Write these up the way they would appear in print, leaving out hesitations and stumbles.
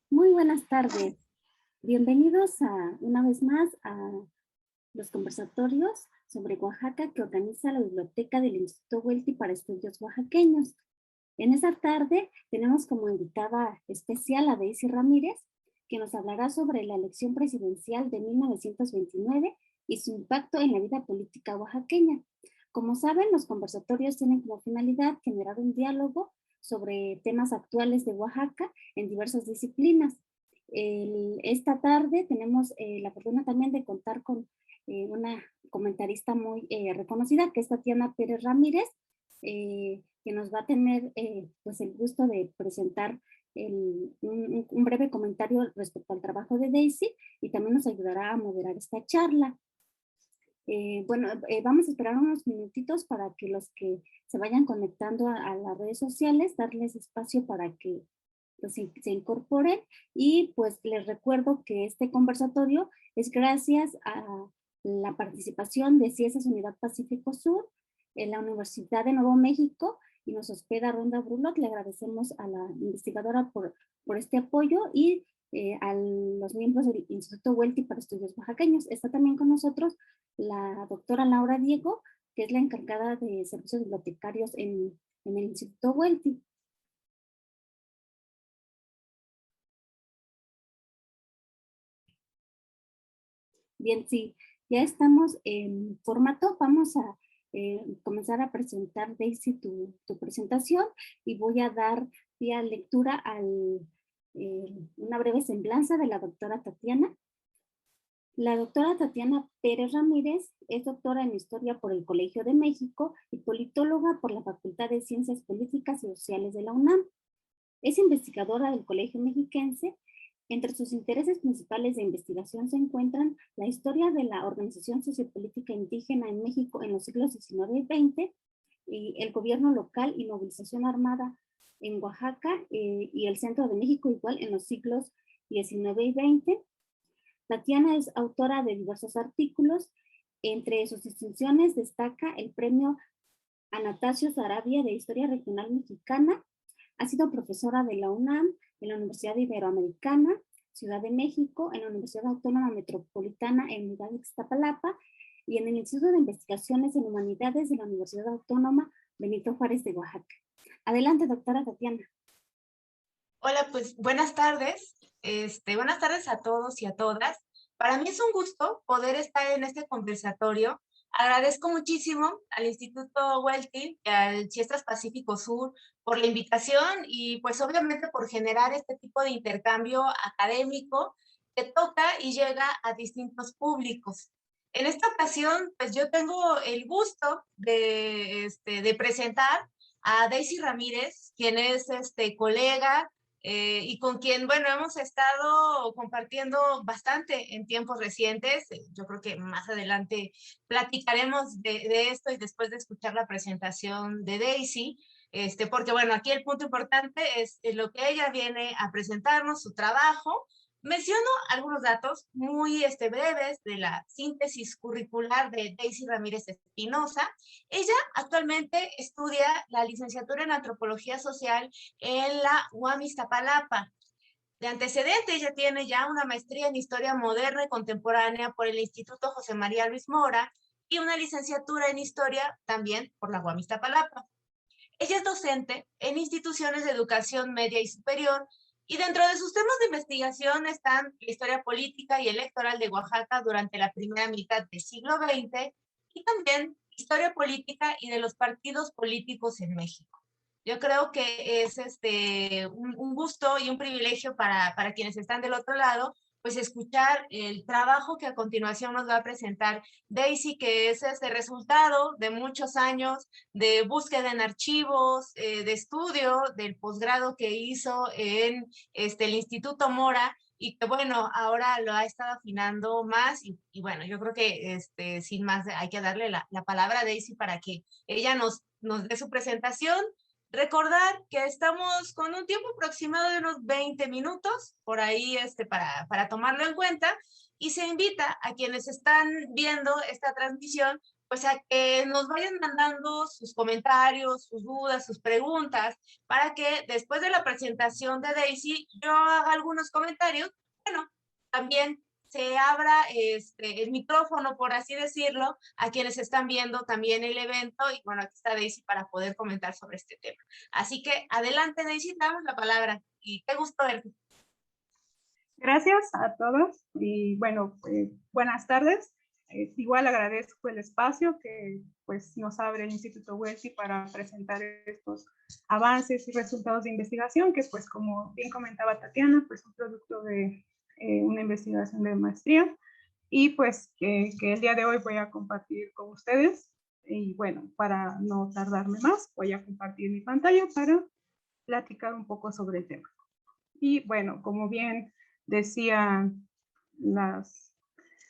Muy buenas tardes. Bienvenidos una vez más a los conversatorios sobre Oaxaca que organiza la Biblioteca del Instituto Huelti para Estudios Oaxaqueños. En esta tarde tenemos como invitada especial a Daisy Ramírez, que nos hablará sobre la elección presidencial de 1929 y su impacto en la vida política oaxaqueña. Como saben, los conversatorios tienen como finalidad generar un diálogo sobre temas actuales de Oaxaca en diversas disciplinas. Esta tarde tenemos la fortuna también de contar con una comentarista muy reconocida, que es Tatiana Pérez Ramírez, que nos va a tener pues el gusto de presentar un breve comentario respecto al trabajo de Daisy y también nos ayudará a moderar esta charla. Vamos a esperar unos minutitos para que los que se vayan conectando a las redes sociales, darles espacio para que pues, se incorporen. Y pues les recuerdo que este conversatorio es gracias a la participación de Ciencias Unidad Pacífico Sur en la Universidad de Nuevo México y nos hospeda Ronda Brulot. Le agradecemos a la investigadora por este apoyo y a los miembros del Instituto Huelti para Estudios Oaxaqueños. Está también con nosotros la doctora Laura Diego, que es la encargada de servicios bibliotecarios en el Instituto Huelti. Bien, sí, ya estamos en formato. Vamos a comenzar a presentar, Daisy, tu presentación y voy a dar vía lectura una breve semblanza de la doctora Tatiana. La doctora Tatiana Pérez Ramírez es doctora en Historia por el Colegio de México y politóloga por la Facultad de Ciencias Políticas y Sociales de la UNAM. Es investigadora del Colegio Mexiquense. Entre sus intereses principales de investigación se encuentran la historia de la organización sociopolítica indígena en México en los siglos XIX y XX, y el gobierno local y movilización armada en Oaxaca y el centro de México igual en los siglos XIX y XX. Tatiana es autora de diversos artículos. Entre sus distinciones destaca el premio Anastasio Sarabia de Historia Regional Mexicana. Ha sido profesora de la UNAM, en la Universidad Iberoamericana, Ciudad de México, en la Universidad Autónoma Metropolitana en Unidad de Iztapalapa y en el Instituto de Investigaciones en Humanidades de la Universidad Autónoma Benito Juárez de Oaxaca. Adelante, doctora Tatiana. Hola, pues buenas tardes. Buenas tardes a todos y a todas. Para mí es un gusto poder estar en este conversatorio. Agradezco muchísimo al Instituto Huelti y al Ciestas Pacífico Sur por la invitación y pues obviamente por generar este tipo de intercambio académico que toca y llega a distintos públicos. En esta ocasión, pues yo tengo el gusto de presentar a Daisy Ramírez, quien es colega y con quien, bueno, hemos estado compartiendo bastante en tiempos recientes. Yo creo que más adelante platicaremos de esto y después de escuchar la presentación de Daisy, porque, bueno, aquí el punto importante es lo que ella viene a presentarnos, su trabajo. Menciono algunos datos muy breves de la síntesis curricular de Daisy Ramírez Espinosa. Ella actualmente estudia la licenciatura en Antropología Social en la UAM Iztapalapa. De antecedente, ella tiene ya una maestría en Historia Moderna y Contemporánea por el Instituto José María Luis Mora y una licenciatura en Historia también por la UAM Iztapalapa. Ella es docente en instituciones de educación media y superior y dentro de sus temas de investigación están la historia política y electoral de Oaxaca durante la primera mitad del siglo XX y también historia política y de los partidos políticos en México. Yo creo que es un gusto y un privilegio para quienes están del otro lado, pues escuchar el trabajo que a continuación nos va a presentar Daisy, que es este resultado de muchos años de búsqueda en archivos, de estudio del posgrado que hizo en el Instituto Mora y que bueno, ahora lo ha estado afinando más y bueno, yo creo que sin más hay que darle la palabra a Daisy para que ella nos dé su presentación. Recordar que estamos con un tiempo aproximado de unos 20 minutos, por ahí para tomarlo en cuenta, y se invita a quienes están viendo esta transmisión pues a que nos vayan mandando sus comentarios, sus dudas, sus preguntas, para que después de la presentación de Daisy yo haga algunos comentarios. Bueno, también se abra el micrófono, por así decirlo, a quienes están viendo también el evento. Y bueno, aquí está Daisy para poder comentar sobre este tema. Así que adelante, Daisy, te damos la palabra y qué gusto verte. Gracias a todos y bueno, buenas tardes. Igual agradezco el espacio que pues nos abre el Instituto Huelsi para presentar estos avances y resultados de investigación que pues como bien comentaba Tatiana, pues un producto de una investigación de maestría y pues que el día de hoy voy a compartir con ustedes. Y bueno, para no tardarme más, voy a compartir mi pantalla para platicar un poco sobre el tema. Y bueno, como bien decían las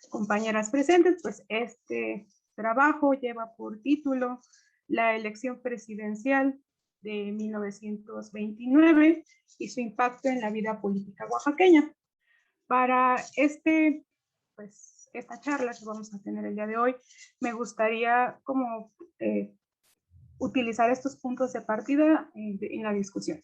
compañeras presentes, pues este trabajo lleva por título La elección presidencial de 1929 y su impacto en la vida política oaxaqueña. Para esta charla que vamos a tener el día de hoy, me gustaría como utilizar estos puntos de partida en la discusión.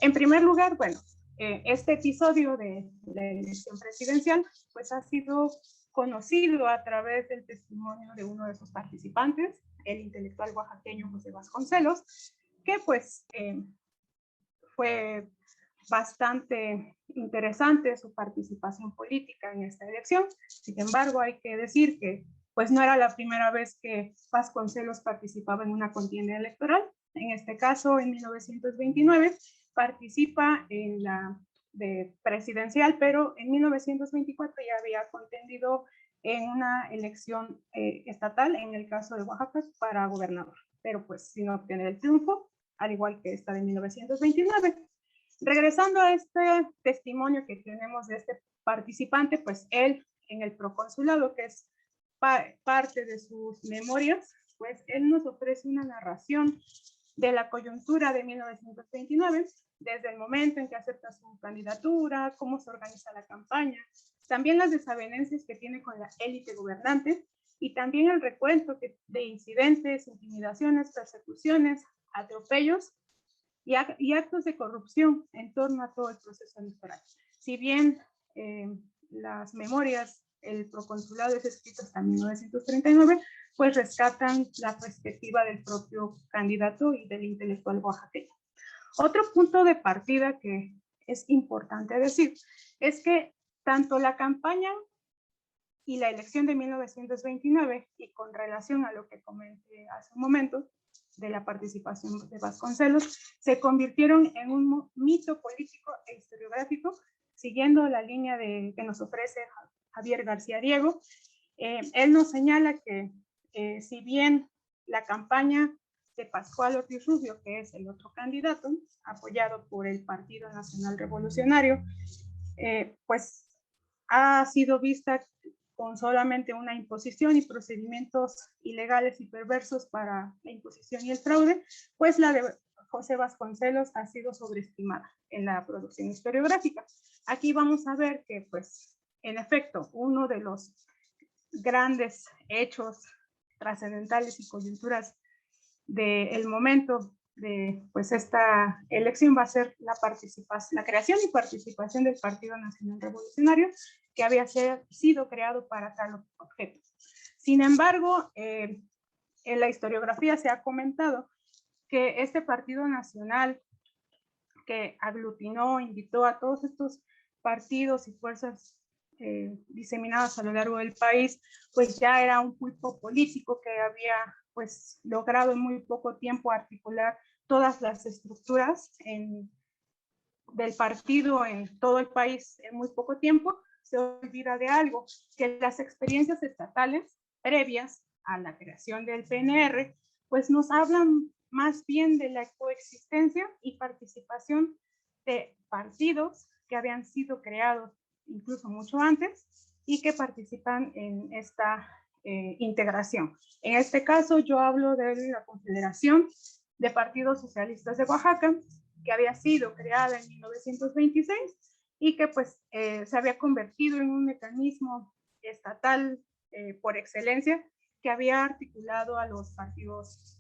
En primer lugar, bueno, este episodio de la elección presidencial pues ha sido conocido a través del testimonio de uno de sus participantes, el intelectual oaxaqueño José Vasconcelos, que pues fue bastante interesante su participación política en esta elección. Sin embargo, hay que decir que pues no era la primera vez que Vasconcelos participaba en una contienda electoral. En este caso, en 1929, participa en la de presidencial, pero en 1924 ya había contendido en una elección estatal, en el caso de Oaxaca, para gobernador, pero pues sin obtener el triunfo, al igual que esta de 1929. Regresando a este testimonio que tenemos de este participante, pues él en el proconsulado, que es parte de sus memorias, pues él nos ofrece una narración de la coyuntura de 1929, desde el momento en que acepta su candidatura, cómo se organiza la campaña, también las desavenencias que tiene con la élite gobernante y también el recuento de incidentes, intimidaciones, persecuciones, atropellos y actos de corrupción en torno a todo el proceso electoral. Si bien las memorias, el proconsulado es escrito hasta 1939, pues rescatan la perspectiva del propio candidato y del intelectual oaxaqueño. Otro punto de partida que es importante decir es que tanto la campaña y la elección de 1929, y con relación a lo que comenté hace un momento, de la participación de Vasconcelos, se convirtieron en un mito político e historiográfico, siguiendo la línea que nos ofrece Javier García Diego. Él nos señala que si bien la campaña de Pascual Ortiz Rubio, que es el otro candidato, apoyado por el Partido Nacional Revolucionario, pues ha sido vista con solamente una imposición y procedimientos ilegales y perversos para la imposición y el fraude, pues la de José Vasconcelos ha sido sobreestimada en la producción historiográfica. Aquí vamos a ver que, pues, en efecto, uno de los grandes hechos trascendentales y coyunturas del momento de pues esta elección va a ser la creación y participación del Partido Nacional Revolucionario, que había sido creado para tal objeto. Sin embargo, en la historiografía se ha comentado que este Partido Nacional, que aglutinó, invitó a todos estos partidos y fuerzas diseminadas a lo largo del país, pues ya era un pulpo político que había pues logrado en muy poco tiempo articular todas las estructuras del partido en todo el país en muy poco tiempo. Se olvida de algo, que las experiencias estatales previas a la creación del PNR, pues nos hablan más bien de la coexistencia y participación de partidos que habían sido creados incluso mucho antes y que participan en esta integración. En este caso yo hablo de la Confederación de Partidos Socialistas de Oaxaca, que había sido creada en 1926 y que pues se había convertido en un mecanismo estatal por excelencia que había articulado a los partidos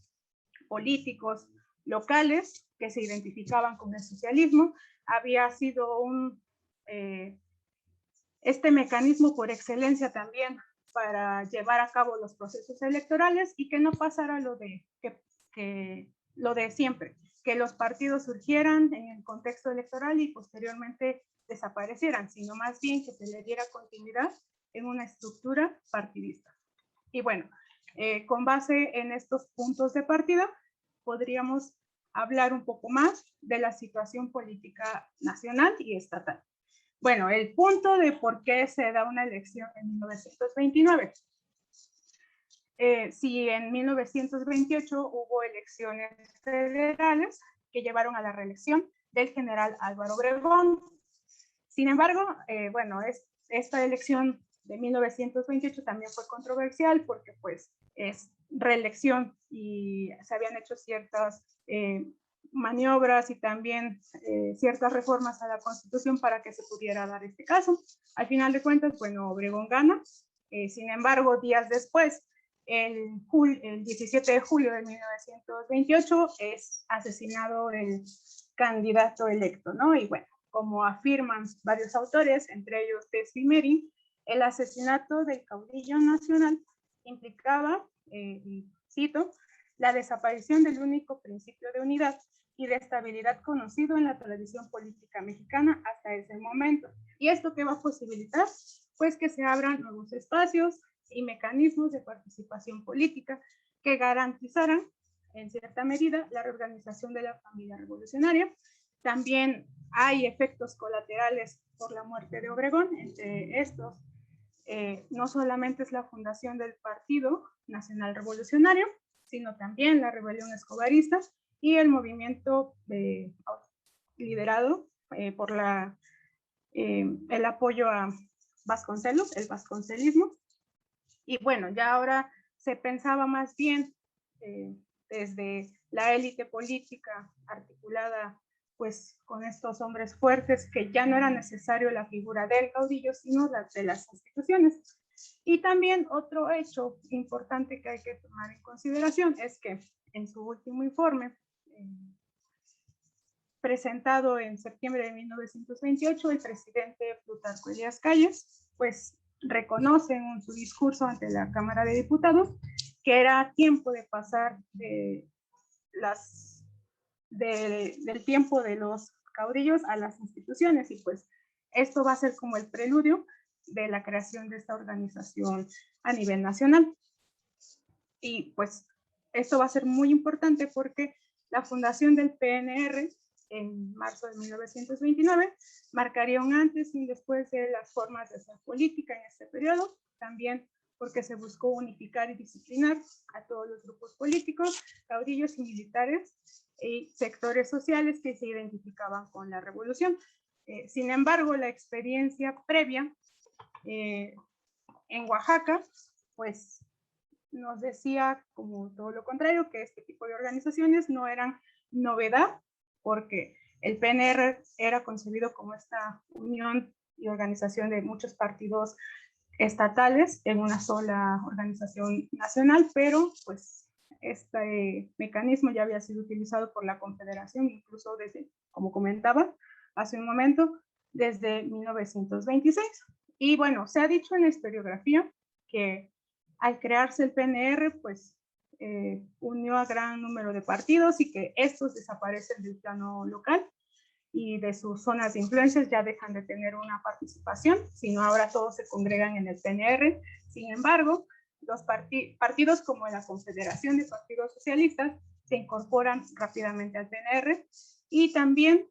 políticos locales que se identificaban con el socialismo. Había sido este mecanismo por excelencia también para llevar a cabo los procesos electorales y que no pasara lo de siempre, que los partidos surgieran en el contexto electoral y posteriormente desaparecieran, sino más bien que se le diera continuidad en una estructura partidista. Y bueno, con base en estos puntos de partida, podríamos hablar un poco más de la situación política nacional y estatal. Bueno, el punto de por qué se da una elección en 1929. Si en 1928 hubo elecciones federales que llevaron a la reelección del general Álvaro Obregón. Sin embargo, bueno, esta elección de 1928 también fue controversial porque pues es reelección y se habían hecho ciertas maniobras y también ciertas reformas a la Constitución para que se pudiera dar este caso. Al final de cuentas, bueno, Obregón gana. Sin embargo, días después, el 17 de julio de 1928 es asesinado el candidato electo, ¿no? Y bueno, como afirman varios autores, entre ellos Tessie Meri, el asesinato del caudillo nacional implicaba, y cito, la desaparición del único principio de unidad y de estabilidad conocido en la tradición política mexicana hasta ese momento. ¿Y esto qué va a posibilitar? Pues que se abran nuevos espacios y mecanismos de participación política que garantizaran, en cierta medida, la reorganización de la familia revolucionaria. También hay efectos colaterales por la muerte de Obregón. Entre estos, no solamente es la fundación del Partido Nacional Revolucionario, sino también la rebelión escobarista y el movimiento liderado por el apoyo a Vasconcelos, el vasconcelismo. Y bueno, ya ahora se pensaba más bien desde la élite política articulada pues con estos hombres fuertes que ya no era necesario la figura del caudillo, sino la de las instituciones. Y también otro hecho importante que hay que tomar en consideración es que en su último informe, presentado en septiembre de 1928, el presidente Plutarco Elías Calles, pues reconoce en su discurso ante la Cámara de Diputados que era tiempo de pasar del tiempo de los caudillos a las instituciones, y pues esto va a ser como el preludio de la creación de esta organización a nivel nacional. Y pues esto va a ser muy importante porque la fundación del PNR en marzo de 1929 marcaría un antes y un después de las formas de hacer política en este periodo, también porque se buscó unificar y disciplinar a todos los grupos políticos, caudillos y militares y sectores sociales que se identificaban con la revolución. Sin embargo, la experiencia previa en Oaxaca, pues nos decía como todo lo contrario, que este tipo de organizaciones no eran novedad, porque el PNR era concebido como esta unión y organización de muchos partidos estatales en una sola organización nacional, pero pues este mecanismo ya había sido utilizado por la Confederación, incluso desde, como comentaba hace un momento, desde 1926. Y bueno, se ha dicho en la historiografía que al crearse el PNR, pues unió a gran número de partidos y que estos desaparecen del plano local y de sus zonas de influencias ya dejan de tener una participación, sino ahora todos se congregan en el PNR. Sin embargo, los partidos como la Confederación de Partidos Socialistas se incorporan rápidamente al PNR y también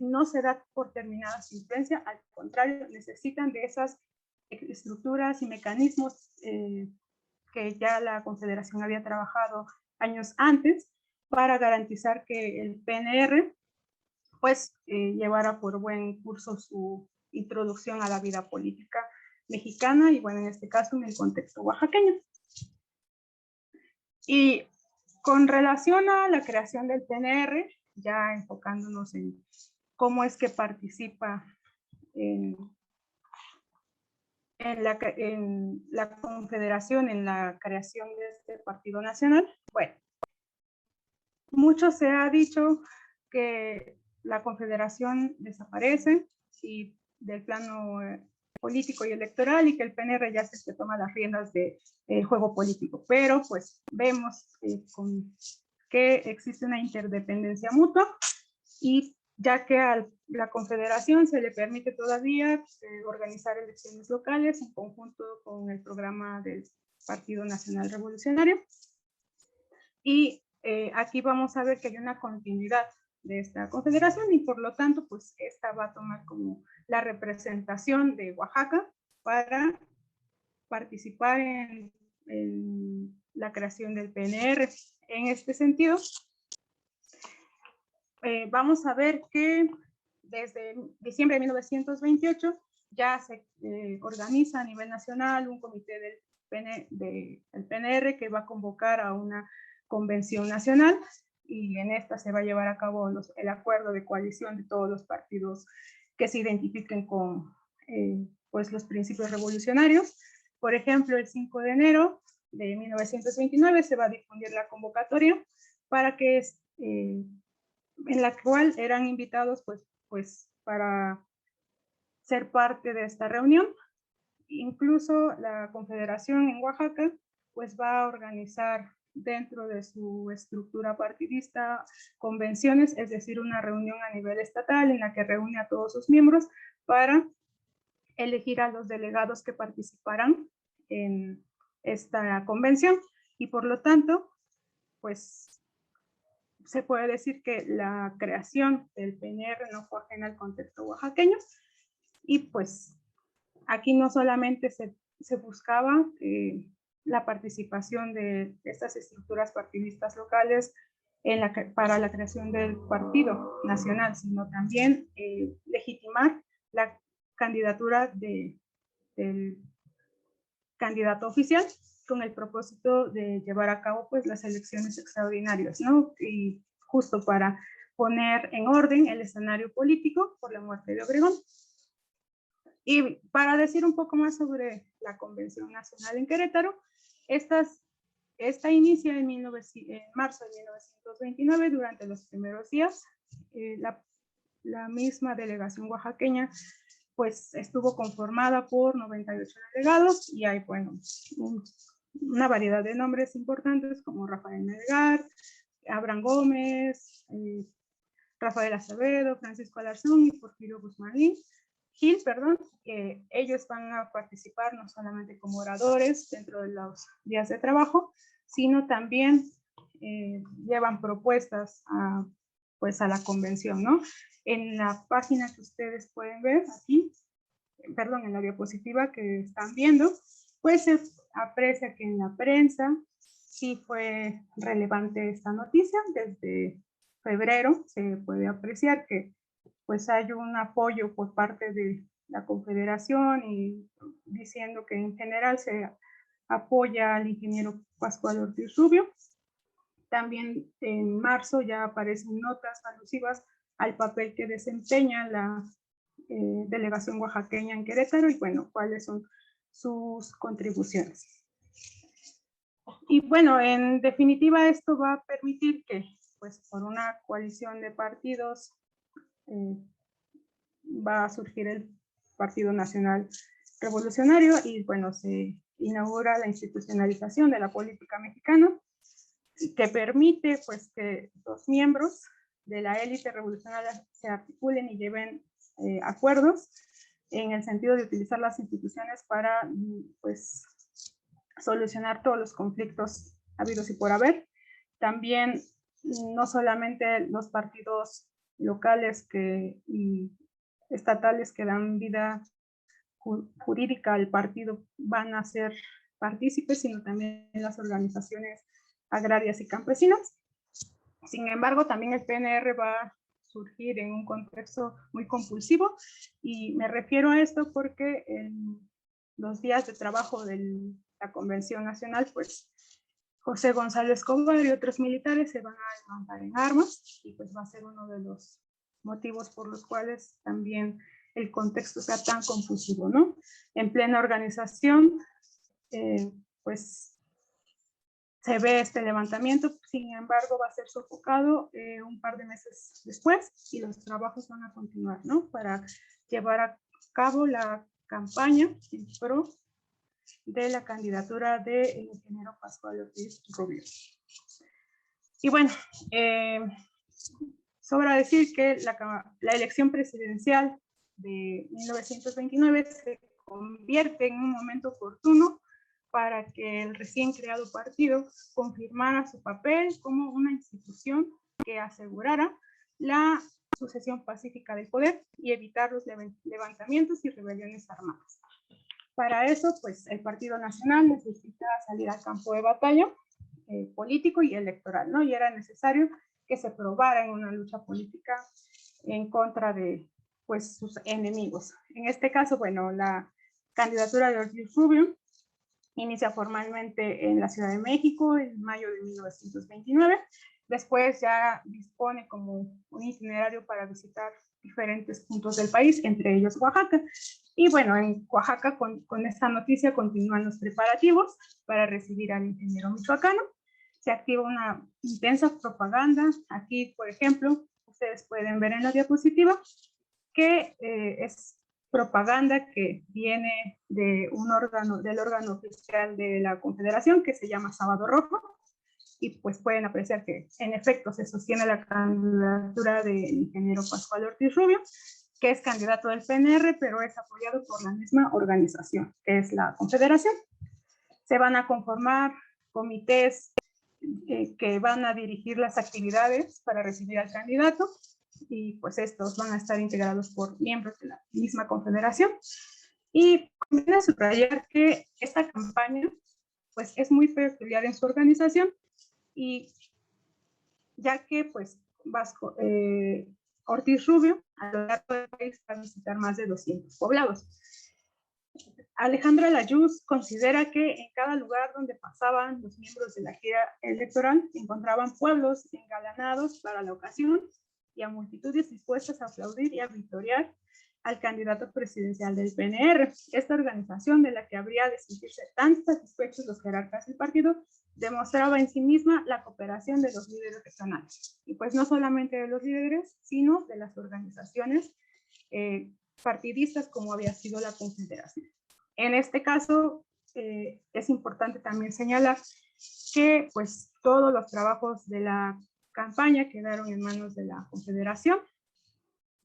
no se da por terminada su influencia, al contrario, necesitan de esas estructuras y mecanismos que ya la Confederación había trabajado años antes para garantizar que el PNR pues llevara por buen curso su introducción a la vida política mexicana y bueno, en este caso en el contexto oaxaqueño. Y con relación a la creación del PNR, ya enfocándonos en cómo es que participa en la confederación, en la creación de este partido nacional. Bueno, mucho se ha dicho que la confederación desaparece y del plano político y electoral, y que el PNR ya es el que toma las riendas del juego político, pero pues vemos que existe una interdependencia mutua, y ya que a la confederación se le permite todavía organizar elecciones locales en conjunto con el programa del Partido Nacional Revolucionario. Y aquí vamos a ver que hay una continuidad de esta confederación, y por lo tanto, pues esta va a tomar como la representación de Oaxaca para participar en la creación del PNR. En este sentido, vamos a ver que desde diciembre de 1928 ya se organiza a nivel nacional un comité del PNR que va a convocar a una convención nacional, y en esta se va a llevar a cabo el acuerdo de coalición de todos los partidos que se identifiquen con pues los principios revolucionarios. Por ejemplo, el 5 de enero de 1929 se va a difundir la convocatoria para que en la cual eran invitados pues para ser parte de esta reunión. Incluso la Confederación en Oaxaca pues va a organizar dentro de su estructura partidista convenciones, es decir, una reunión a nivel estatal en la que reúne a todos sus miembros para elegir a los delegados que participarán en esta convención, y por lo tanto pues se puede decir que la creación del PNR no fue ajena al contexto oaxaqueño, y pues aquí no solamente se buscaba la participación de estas estructuras partidistas locales para la creación del partido nacional, sino también legitimar la candidatura del candidato oficial con el propósito de llevar a cabo pues las elecciones extraordinarias, ¿no? Y justo para poner en orden el escenario político por la muerte de Obregón. Y para decir un poco más sobre la Convención Nacional en Querétaro, esta inicia en marzo de 1929, durante los primeros días. La misma delegación oaxaqueña pues estuvo conformada por 98 delegados, y hay, bueno, una variedad de nombres importantes como Rafael Melgar, Abraham Gómez, Rafael Acevedo, Francisco Alarzón y Porfirio Guzmán Gil, que ellos van a participar no solamente como oradores dentro de los días de trabajo, sino también llevan propuestas pues a la convención, ¿no? En la página que ustedes pueden ver aquí, en la diapositiva que están viendo, pues se aprecia que en la prensa sí fue relevante esta noticia. Desde febrero se puede apreciar que pues hay un apoyo por parte de la Confederación, y diciendo que en general se apoya al ingeniero Pascual Ortiz Rubio. También en marzo ya aparecen notas alusivas al papel que desempeña la delegación oaxaqueña en Querétaro, y bueno, cuáles son sus contribuciones. Y bueno, en definitiva, esto va a permitir que, pues por una coalición de partidos, va a surgir el Partido Nacional Revolucionario, y bueno, se inaugura la institucionalización de la política mexicana, que permite pues que los miembros de la élite revolucionaria se articulen y lleven acuerdos en el sentido de utilizar las instituciones para pues solucionar todos los conflictos habidos y por haber. También no solamente los partidos locales y estatales que dan vida jurídica al partido van a ser partícipes, sino también las organizaciones agrarias y campesinas. Sin embargo, también el PNR va a surgir en un contexto muy compulsivo, y me refiero a esto porque en los días de trabajo de la Convención Nacional, pues José González Escobar y otros militares se van a levantar en armas, y pues va a ser uno de los motivos por los cuales también el contexto sea tan confusivo, ¿no? En plena organización, pues se ve este levantamiento, sin embargo va a ser sofocado un par de meses después y los trabajos van a continuar, ¿no? Para llevar a cabo la campaña en pro de la candidatura del ingeniero Pascual Ortiz Rubio. Y bueno, sobra decir que la elección presidencial de 1929 se convierte en un momento oportuno para que el recién creado partido confirmara su papel como una institución que asegurara la sucesión pacífica del poder y evitar los levantamientos y rebeliones armadas. Para eso, pues, el Partido Nacional necesita salir al campo de batalla político y electoral, ¿no? Y era necesario que se probara en una lucha política en contra de, pues, sus enemigos. En este caso, bueno, la candidatura de Ortiz Rubio inicia formalmente en la Ciudad de México en mayo de 1929. Después ya dispone como un itinerario para visitar diferentes puntos del país, entre ellos Oaxaca. Y bueno, en Oaxaca con esta noticia continúan los preparativos para recibir al ingeniero michoacano. Se activa una intensa propaganda. Aquí, por ejemplo, ustedes pueden ver en la diapositiva que es propaganda que viene de del órgano oficial de la Confederación, que se llama Sábado Rojo, y pues pueden apreciar que en efecto se sostiene la candidatura del ingeniero Pascual Ortiz Rubio, que es candidato del PNR, pero es apoyado por la misma organización, que es la Confederación. Se van a conformar comités que van a dirigir las actividades para recibir al candidato, y pues estos van a estar integrados por miembros de la misma confederación. Y conviene subrayar que esta campaña pues es muy peculiar en su organización, y ya que pues Ortiz Rubio a lo largo del país va a visitar más de 200 poblados. Alejandra Layuz considera que en cada lugar donde pasaban los miembros de la gira electoral encontraban pueblos engalanados para la ocasión y a multitudes dispuestas a aplaudir y a victoriar al candidato presidencial del PNR. Esta organización, de la que habría de sentirse tan satisfechos los jerarcas del partido, demostraba en sí misma la cooperación de los líderes regionales. Y pues no solamente de los líderes, sino de las organizaciones partidistas como había sido la Confederación. En este caso, es importante también señalar que pues todos los trabajos de la campaña quedaron en manos de la Confederación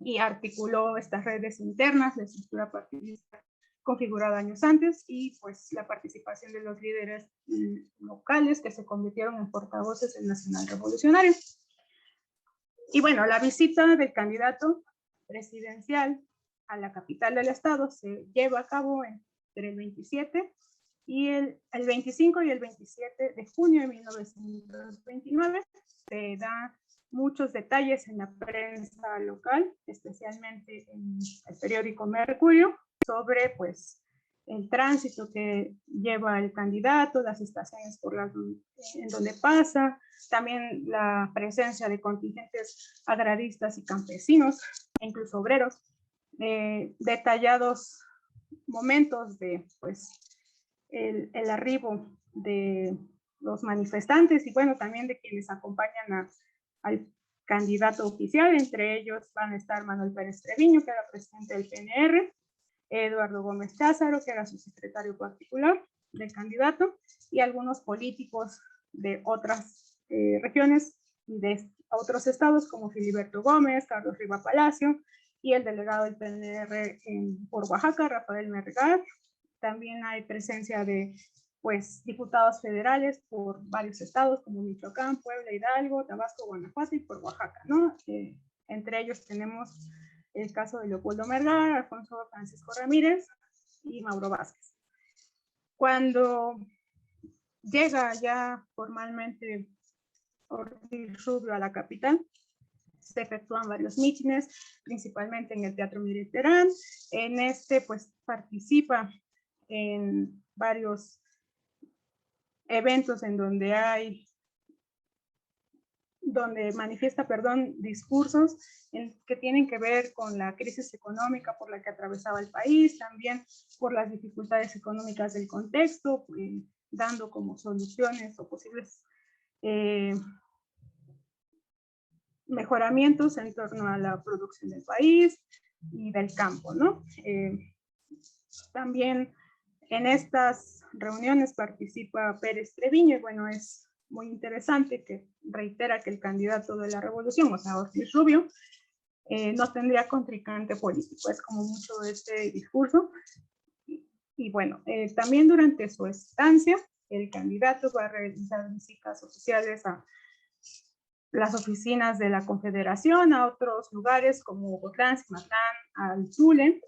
y articuló estas redes internas de estructura partidista configurada años antes, y pues la participación de los líderes locales que se convirtieron en portavoces del Nacional Revolucionario. Y bueno, la visita del candidato presidencial a la capital del estado se lleva a cabo entre el 27 y el 25 y el 27 de junio de 1929. Se da muchos detalles en la prensa local, especialmente en el periódico Mercurio, sobre pues el tránsito que lleva el candidato, las estaciones en donde pasa, también la presencia de contingentes agraristas y campesinos, e incluso obreros, detallados momentos de pues el arribo de los manifestantes y bueno, también de quienes acompañan al candidato oficial. Entre ellos van a estar Manuel Pérez Treviño, que era presidente del PNR, Eduardo Gómez Cházaro, que era su secretario particular del candidato, y algunos políticos de otras regiones y de otros estados como Filiberto Gómez, Carlos Riva Palacio, y el delegado del PNR por Oaxaca, Rafael Mergar. También hay presencia de pues, diputados federales por varios estados como Michoacán, Puebla, Hidalgo, Tabasco, Guanajuato y por Oaxaca, ¿no? Entre ellos tenemos el caso de Leopoldo Mergar, Alfonso Francisco Ramírez y Mauro Vázquez. Cuando llega ya formalmente Ortiz Rubio a la capital, se efectúan varios mítines, principalmente en el Teatro Mediterráneo. En este pues participa en varios eventos en donde hay donde manifiesta, discursos que tienen que ver con la crisis económica por la que atravesaba el país, también por las dificultades económicas del contexto, dando como soluciones o posibles mejoramientos en torno a la producción del país y del campo, ¿no? También en estas reuniones participa Pérez Treviño, y bueno, es muy interesante que reitera que el candidato de la revolución, o sea, Ortiz Rubio, no tendría contrincante político, es como mucho de este discurso. Y bueno, también durante su estancia, el candidato va a realizar visitas oficiales a las oficinas de la Confederación, a otros lugares como Botlán, Cimatlán, al Zule.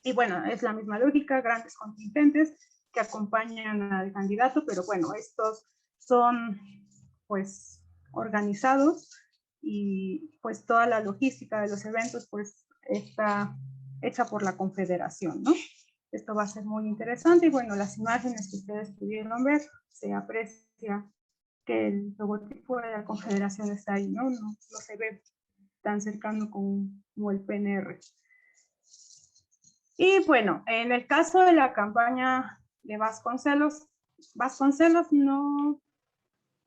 Y bueno, es la misma lógica, grandes contingentes que acompañan al candidato, pero bueno, estos son pues organizados y pues toda la logística de los eventos pues está hecha por la Confederación, ¿no? Esto va a ser muy interesante y bueno, las imágenes que ustedes pudieron ver, se aprecia que el logotipo de la Confederación está ahí, ¿no? No se ve tan cercano como el PNR. Y bueno, en el caso de la campaña de Vasconcelos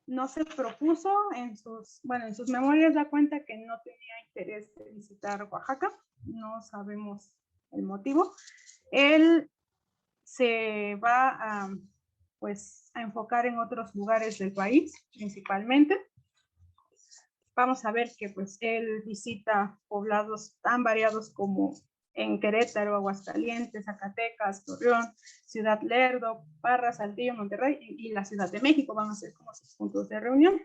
no se propuso en sus memorias, da cuenta que no tenía interés de visitar Oaxaca, no sabemos el motivo. Él se va a enfocar en otros lugares del país, principalmente. Vamos a ver que pues él visita poblados tan variados como en Querétaro, Aguascalientes, Zacatecas, Torreón, Ciudad Lerdo, Parra, Saltillo, Monterrey y la Ciudad de México van a ser como sus puntos de reunión.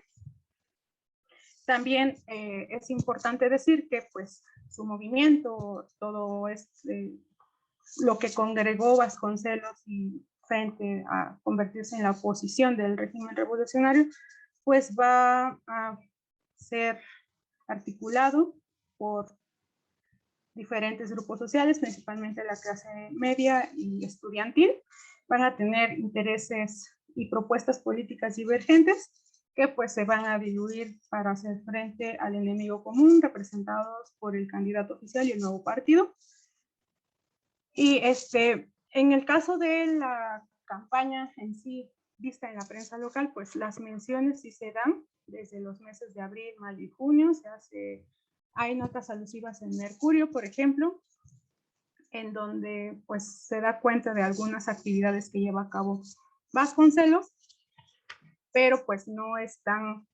También es importante decir que pues su movimiento, todo lo que congregó Vasconcelos y frente a convertirse en la oposición del régimen revolucionario, pues va a ser articulado por diferentes grupos sociales, principalmente la clase media y estudiantil, van a tener intereses y propuestas políticas divergentes que pues se van a diluir para hacer frente al enemigo común representados por el candidato oficial y el nuevo partido. Y en el caso de la campaña en sí vista en la prensa local, pues las menciones sí se dan desde los meses de abril, mayo y junio. Hay notas alusivas en Mercurio, por ejemplo, en donde pues se da cuenta de algunas actividades que lleva a cabo Vasconcelos, pero pues no es tan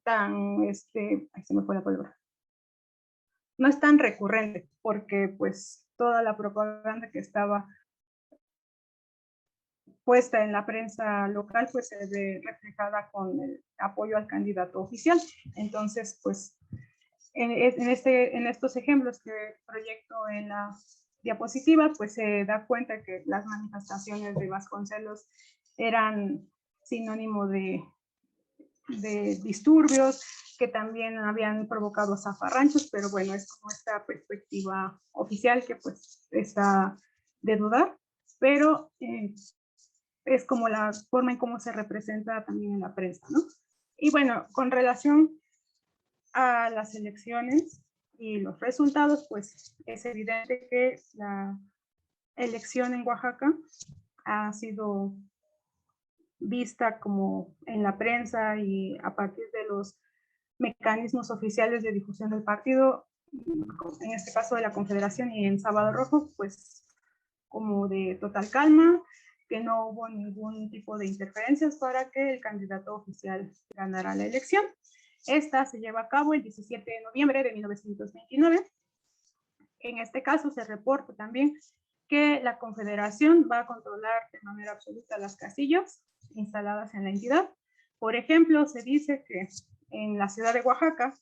ahí se me fue la palabra, no es tan recurrente, porque pues toda la propaganda que estaba puesta en la prensa local pues se ve reflejada con el apoyo al candidato oficial. Entonces pues en estos ejemplos que proyecto en la diapositiva pues se da cuenta que las manifestaciones de Vasconcelos eran sinónimo de disturbios, que también habían provocado zafarranchos, pero bueno, es como esta perspectiva oficial que pues está de dudar, pero es como la forma en cómo se representa también en la prensa, ¿no? Y bueno, con relación a las elecciones y los resultados, pues es evidente que la elección en Oaxaca ha sido vista como en la prensa y a partir de los mecanismos oficiales de difusión del partido, en este caso de la Confederación y en Sábado Rojo, pues como de total calma, que no hubo ningún tipo de interferencias para que el candidato oficial ganara la elección. Esta se lleva a cabo el 17 de noviembre de 1929. En este caso se reporta también que la Confederación va a controlar de manera absoluta las casillas instaladas en la entidad. Por ejemplo, se dice que en la ciudad de Oaxaca,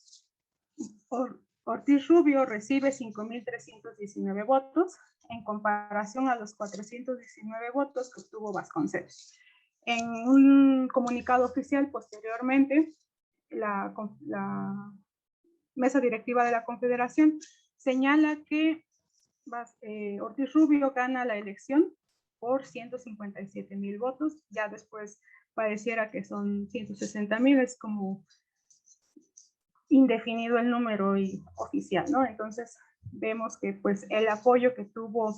Ortiz Rubio recibe 5,319 votos en comparación a los 419 votos que obtuvo Vasconcelos. En un comunicado oficial posteriormente, la mesa directiva de la Confederación señala que Ortiz Rubio gana la elección por 157,000 votos, ya después pareciera que son 160,000, es como indefinido el número y oficial, ¿no? Entonces vemos que pues el apoyo que tuvo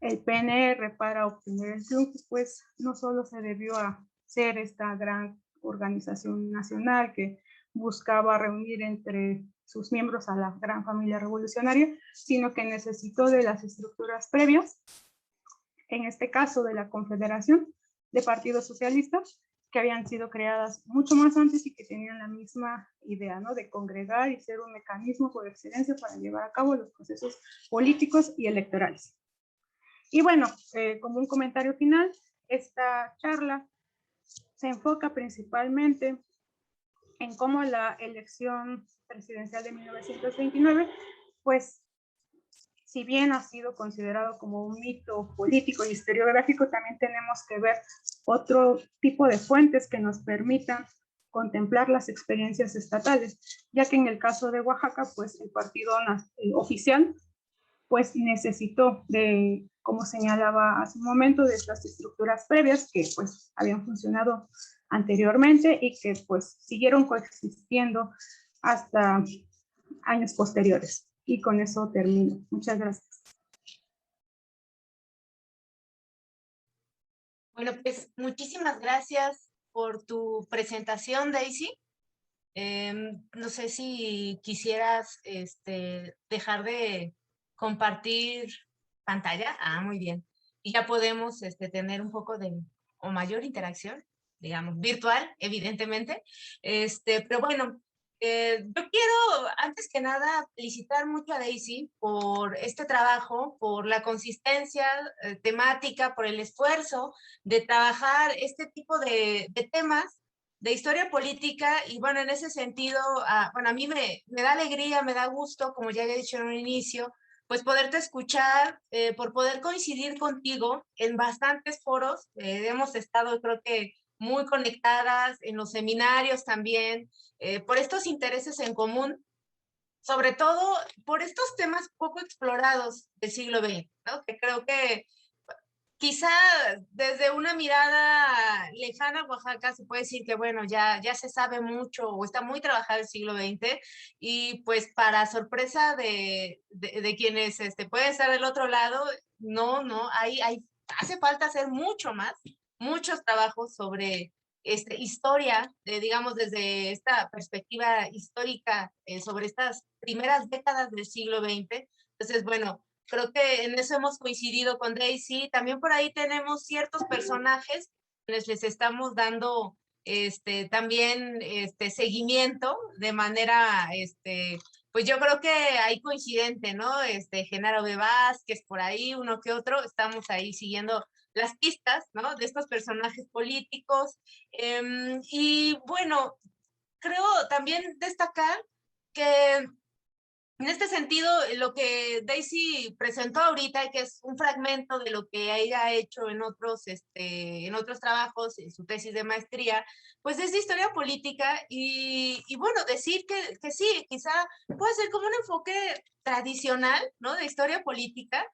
el PNR para obtener el triunfo, pues no solo se debió a ser esta gran organización nacional que buscaba reunir entre sus miembros a la gran familia revolucionaria, sino que necesitó de las estructuras previas, en este caso de la Confederación de Partidos Socialistas, que habían sido creadas mucho más antes y que tenían la misma idea, ¿no? De congregar y ser un mecanismo por excelencia para llevar a cabo los procesos políticos y electorales. Y bueno, como un comentario final, esta charla se enfoca principalmente en cómo la elección presidencial de 1929, pues, si bien ha sido considerado como un mito político y historiográfico, también tenemos que ver otro tipo de fuentes que nos permitan contemplar las experiencias estatales, ya que en el caso de Oaxaca, pues el partido oficial, pues necesitó de, como señalaba hace un momento, de estas estructuras previas que pues habían funcionado anteriormente y que pues siguieron coexistiendo hasta años posteriores. Y con eso termino. Muchas gracias. Bueno, pues muchísimas gracias por tu presentación, Daisy. No sé si quisieras dejar de compartir pantalla. Ah, muy bien. Y ya podemos tener un poco de o mayor interacción, digamos, virtual, evidentemente. Pero bueno, yo quiero, antes que nada, felicitar mucho a Daisy por este trabajo, por la consistencia temática, por el esfuerzo de trabajar este tipo de temas de historia política. Y bueno, en ese sentido, bueno, a mí me da alegría, me da gusto, como ya había dicho en un inicio, pues poderte escuchar, por poder coincidir contigo en bastantes foros. Hemos estado, creo que, muy conectadas en los seminarios también, por estos intereses en común, sobre todo por estos temas poco explorados del siglo XX, ¿no? Que creo que quizá desde una mirada lejana a Oaxaca se puede decir que, bueno, ya se sabe mucho o está muy trabajado el siglo XX, y pues para sorpresa de quienes pueden estar del otro lado, no, hace falta hacer mucho más, muchos trabajos sobre historia, digamos, desde esta perspectiva histórica, sobre estas primeras décadas del siglo XX. Entonces, bueno, creo que en eso hemos coincidido con Daisy. También por ahí tenemos ciertos personajes les estamos dando también seguimiento de manera, pues yo creo que ahí coincidente, ¿no? Genaro B. Vázquez, por ahí, uno que otro, estamos ahí siguiendo las pistas, ¿no? De estos personajes políticos. Y bueno, creo también destacar que en este sentido, lo que Daisy presentó ahorita, y que es un fragmento de lo que ella ha hecho en otros trabajos, en su tesis de maestría, pues es de historia política. Y bueno, decir que sí, quizá puede ser como un enfoque tradicional, ¿no? De historia política,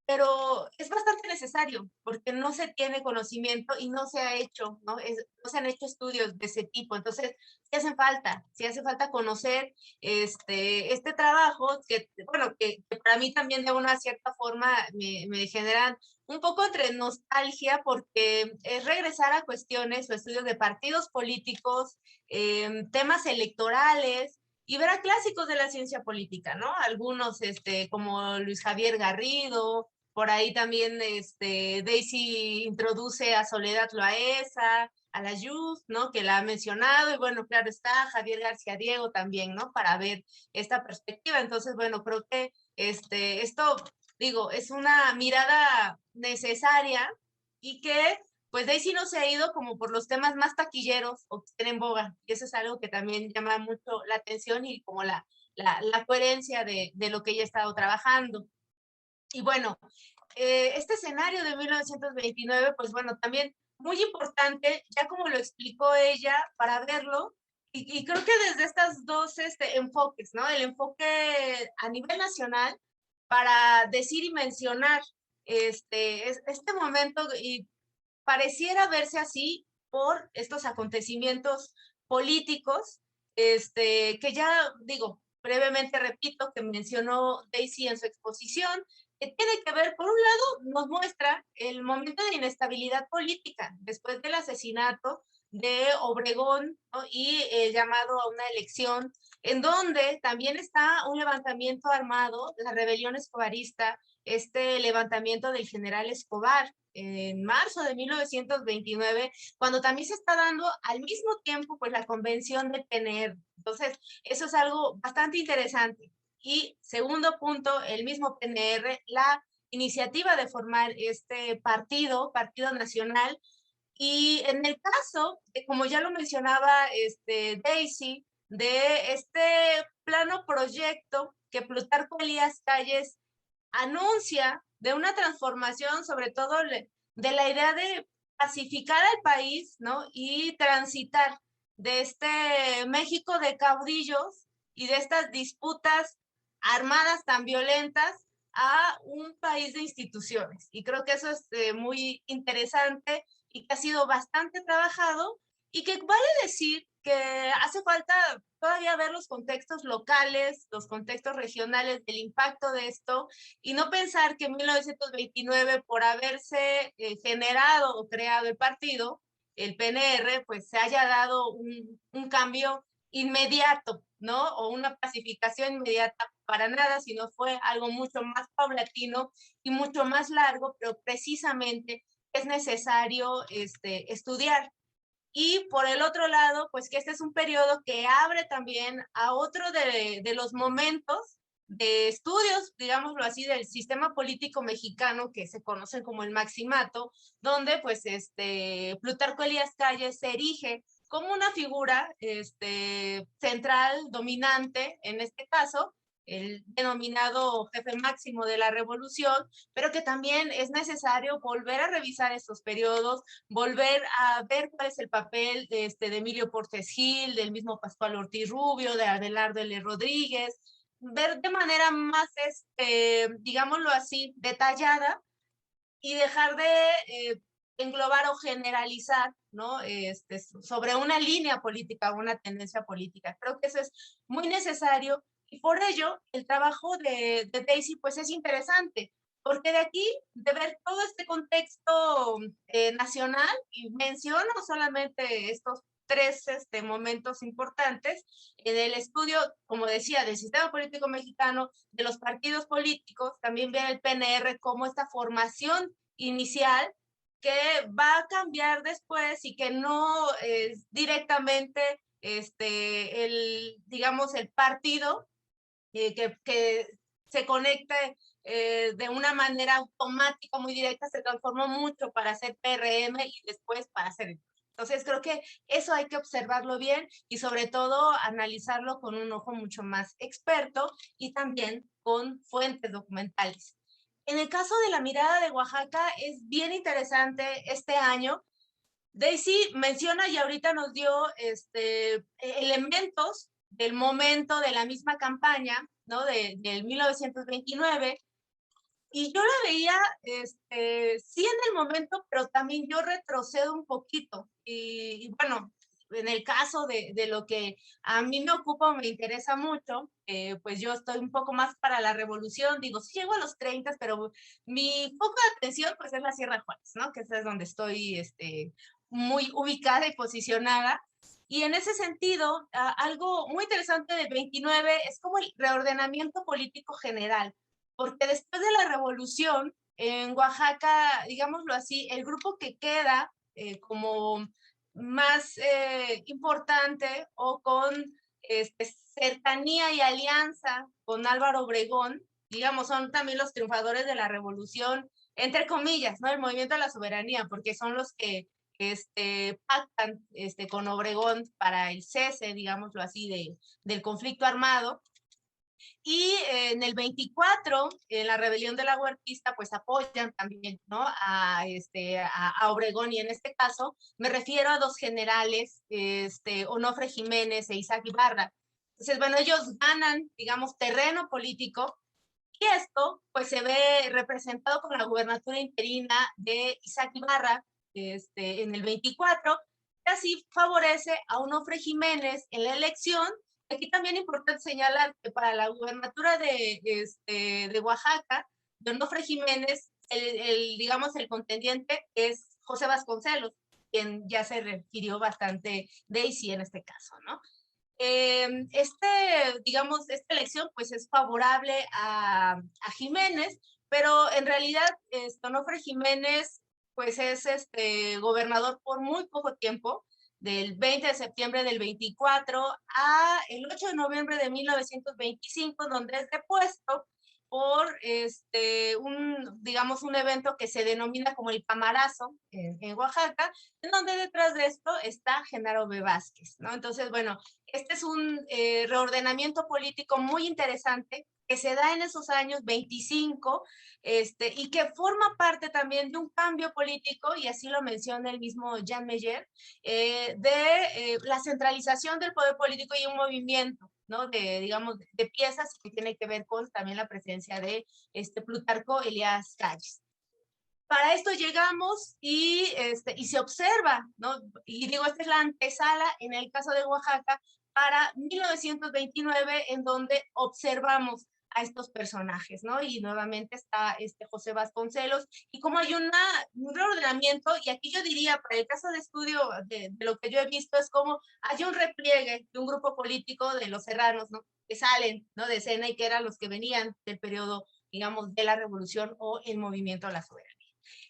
pero es bastante necesario porque no se tiene conocimiento y no se ha hecho, ¿no? No se han hecho estudios de ese tipo. Entonces, sí hace falta conocer este trabajo que, bueno, que para mí también de una cierta forma me generan un poco entre nostalgia, porque es regresar a cuestiones o estudios de partidos políticos, temas electorales, y ver a clásicos de la ciencia política, ¿no? Algunos como Luis Javier Garrido. Por ahí también Daisy introduce a Soledad Loaesa, a la Yus, ¿no? Que la ha mencionado. Y bueno, claro está Javier García Diego también, ¿no? Para ver esta perspectiva. Entonces, bueno, creo que esto, digo, es una mirada necesaria, y que pues Daisy no se ha ido como por los temas más taquilleros o que estén en boga. Y eso es algo que también llama mucho la atención, y como la coherencia de lo que ella ha estado trabajando. Y bueno, este escenario de 1929, pues bueno, también muy importante, ya como lo explicó ella, para verlo. Y creo que desde estas dos enfoques, ¿no? El enfoque a nivel nacional, para decir y mencionar este momento, y pareciera verse así, por estos acontecimientos políticos, que ya digo, brevemente repito, que mencionó Daisy en su exposición, que tiene que ver, por un lado, nos muestra el momento de inestabilidad política después del asesinato de Obregón, ¿no? Y el llamado a una elección, en donde también está un levantamiento armado, la rebelión escobarista, este levantamiento del general Escobar en marzo de 1929, cuando también se está dando al mismo tiempo pues la convención del PNR. Entonces, eso es algo bastante interesante. Y segundo punto, el mismo PNR, la iniciativa de formar este partido nacional. Y en el caso, como ya lo mencionaba Daisy, de este plano proyecto que Plutarco Elías Calles anuncia de una transformación, sobre todo de la idea de pacificar al país, ¿no? Y transitar de este México de caudillos y de estas disputas armadas tan violentas a un país de instituciones. Y creo que eso es muy interesante y que ha sido bastante trabajado y que vale decir que hace falta todavía ver los contextos locales, los contextos regionales del impacto de esto y no pensar que en 1929 por haberse generado o creado el partido, el PNR, pues se haya dado un cambio inmediato, ¿no? O una pacificación inmediata, para nada, sino fue algo mucho más paulatino y mucho más largo, pero precisamente es necesario estudiar. Y por el otro lado, pues que este es un periodo que abre también a otro de los momentos de estudios, digámoslo así, del sistema político mexicano que se conoce como el Maximato, donde pues Plutarco Elías Calles se erige como una figura central, dominante, en este caso, el denominado jefe máximo de la revolución, pero que también es necesario volver a revisar estos periodos, volver a ver cuál es el papel de Emilio Portes Gil, del mismo Pascual Ortiz Rubio, de Abelardo L. Rodríguez, ver de manera más, digámoslo así, detallada y dejar de englobar o generalizar, ¿no? Sobre una línea política, una tendencia política. Creo que eso es muy necesario y por ello el trabajo de Daisy pues es interesante, porque de aquí, de ver todo este contexto nacional, y menciono solamente estos tres momentos importantes en el estudio, como decía, del sistema político mexicano, de los partidos políticos, también ver el PNR como esta formación inicial que va a cambiar después y que no es directamente digamos, el partido que se conecte de una manera automática, muy directa, se transformó mucho para hacer PRM y después para hacer. Entonces creo que eso hay que observarlo bien y sobre todo analizarlo con un ojo mucho más experto y también con fuentes documentales. En el caso de la mirada de Oaxaca es bien interesante este año. Daisy menciona y ahorita nos dio elementos del momento de la misma campaña, ¿no? Del 1929, y yo la veía, sí en el momento, pero también yo retrocedo un poquito. Y bueno, en el caso de lo que a mí me ocupa o me interesa mucho, pues yo estoy un poco más para la revolución, digo, sí llego a los 30, pero mi foco de atención pues es la Sierra Juárez, ¿no? Que es donde estoy muy ubicada y posicionada. Y en ese sentido, algo muy interesante del 29 es como el reordenamiento político general, porque después de la revolución en Oaxaca, digámoslo así, el grupo que queda como más importante o con cercanía y alianza con Álvaro Obregón, digamos, son también los triunfadores de la revolución, entre comillas, ¿no? El movimiento de la soberanía, porque son los que pactan con Obregón para el cese, digámoslo así, del conflicto armado. Y en el 24, en la rebelión de la Huertista, pues apoyan también, ¿no? A Obregón, y en este caso me refiero a dos generales, Onofre Jiménez e Isaac Ibarra. Entonces, bueno, ellos ganan, digamos, terreno político, y esto pues se ve representado con la gubernatura interina de Isaac Ibarra en el 24, así favorece a Onofre Jiménez en la elección. Aquí también es importante señalar que para la gubernatura de Oaxaca, de Onofre Jiménez, digamos, el contendiente es José Vasconcelos, quien ya se refirió bastante Daisy en este caso, ¿no? Digamos, esta elección pues es favorable a Jiménez, pero en realidad Onofre Jiménez pues es gobernador por muy poco tiempo, del 20 de septiembre del 24 a el 8 de noviembre de 1925, donde es depuesto por digamos, un evento que se denomina como el Camarazo en Oaxaca, en donde detrás de esto está Genaro B. Vázquez, ¿no? Entonces, bueno, este es un reordenamiento político muy interesante que se da en esos años 25 y que forma parte también de un cambio político, y así lo menciona el mismo Jean Meyer, de la centralización del poder político y un movimiento, ¿no? Digamos, de piezas que tiene que ver con también la presencia de Plutarco Elías Calles. Para esto llegamos y se observa, ¿no? Y digo, esta es la antesala en el caso de Oaxaca para 1929, en donde observamos a estos personajes, ¿no? Y nuevamente está José Vasconcelos, y como hay un reordenamiento, y aquí yo diría, para el caso de estudio de lo que yo he visto, es como hay un repliegue de un grupo político de los serranos, ¿no? Que salen, ¿no? De escena, y que eran los que venían del periodo, digamos, de la revolución o el movimiento a la soberanía.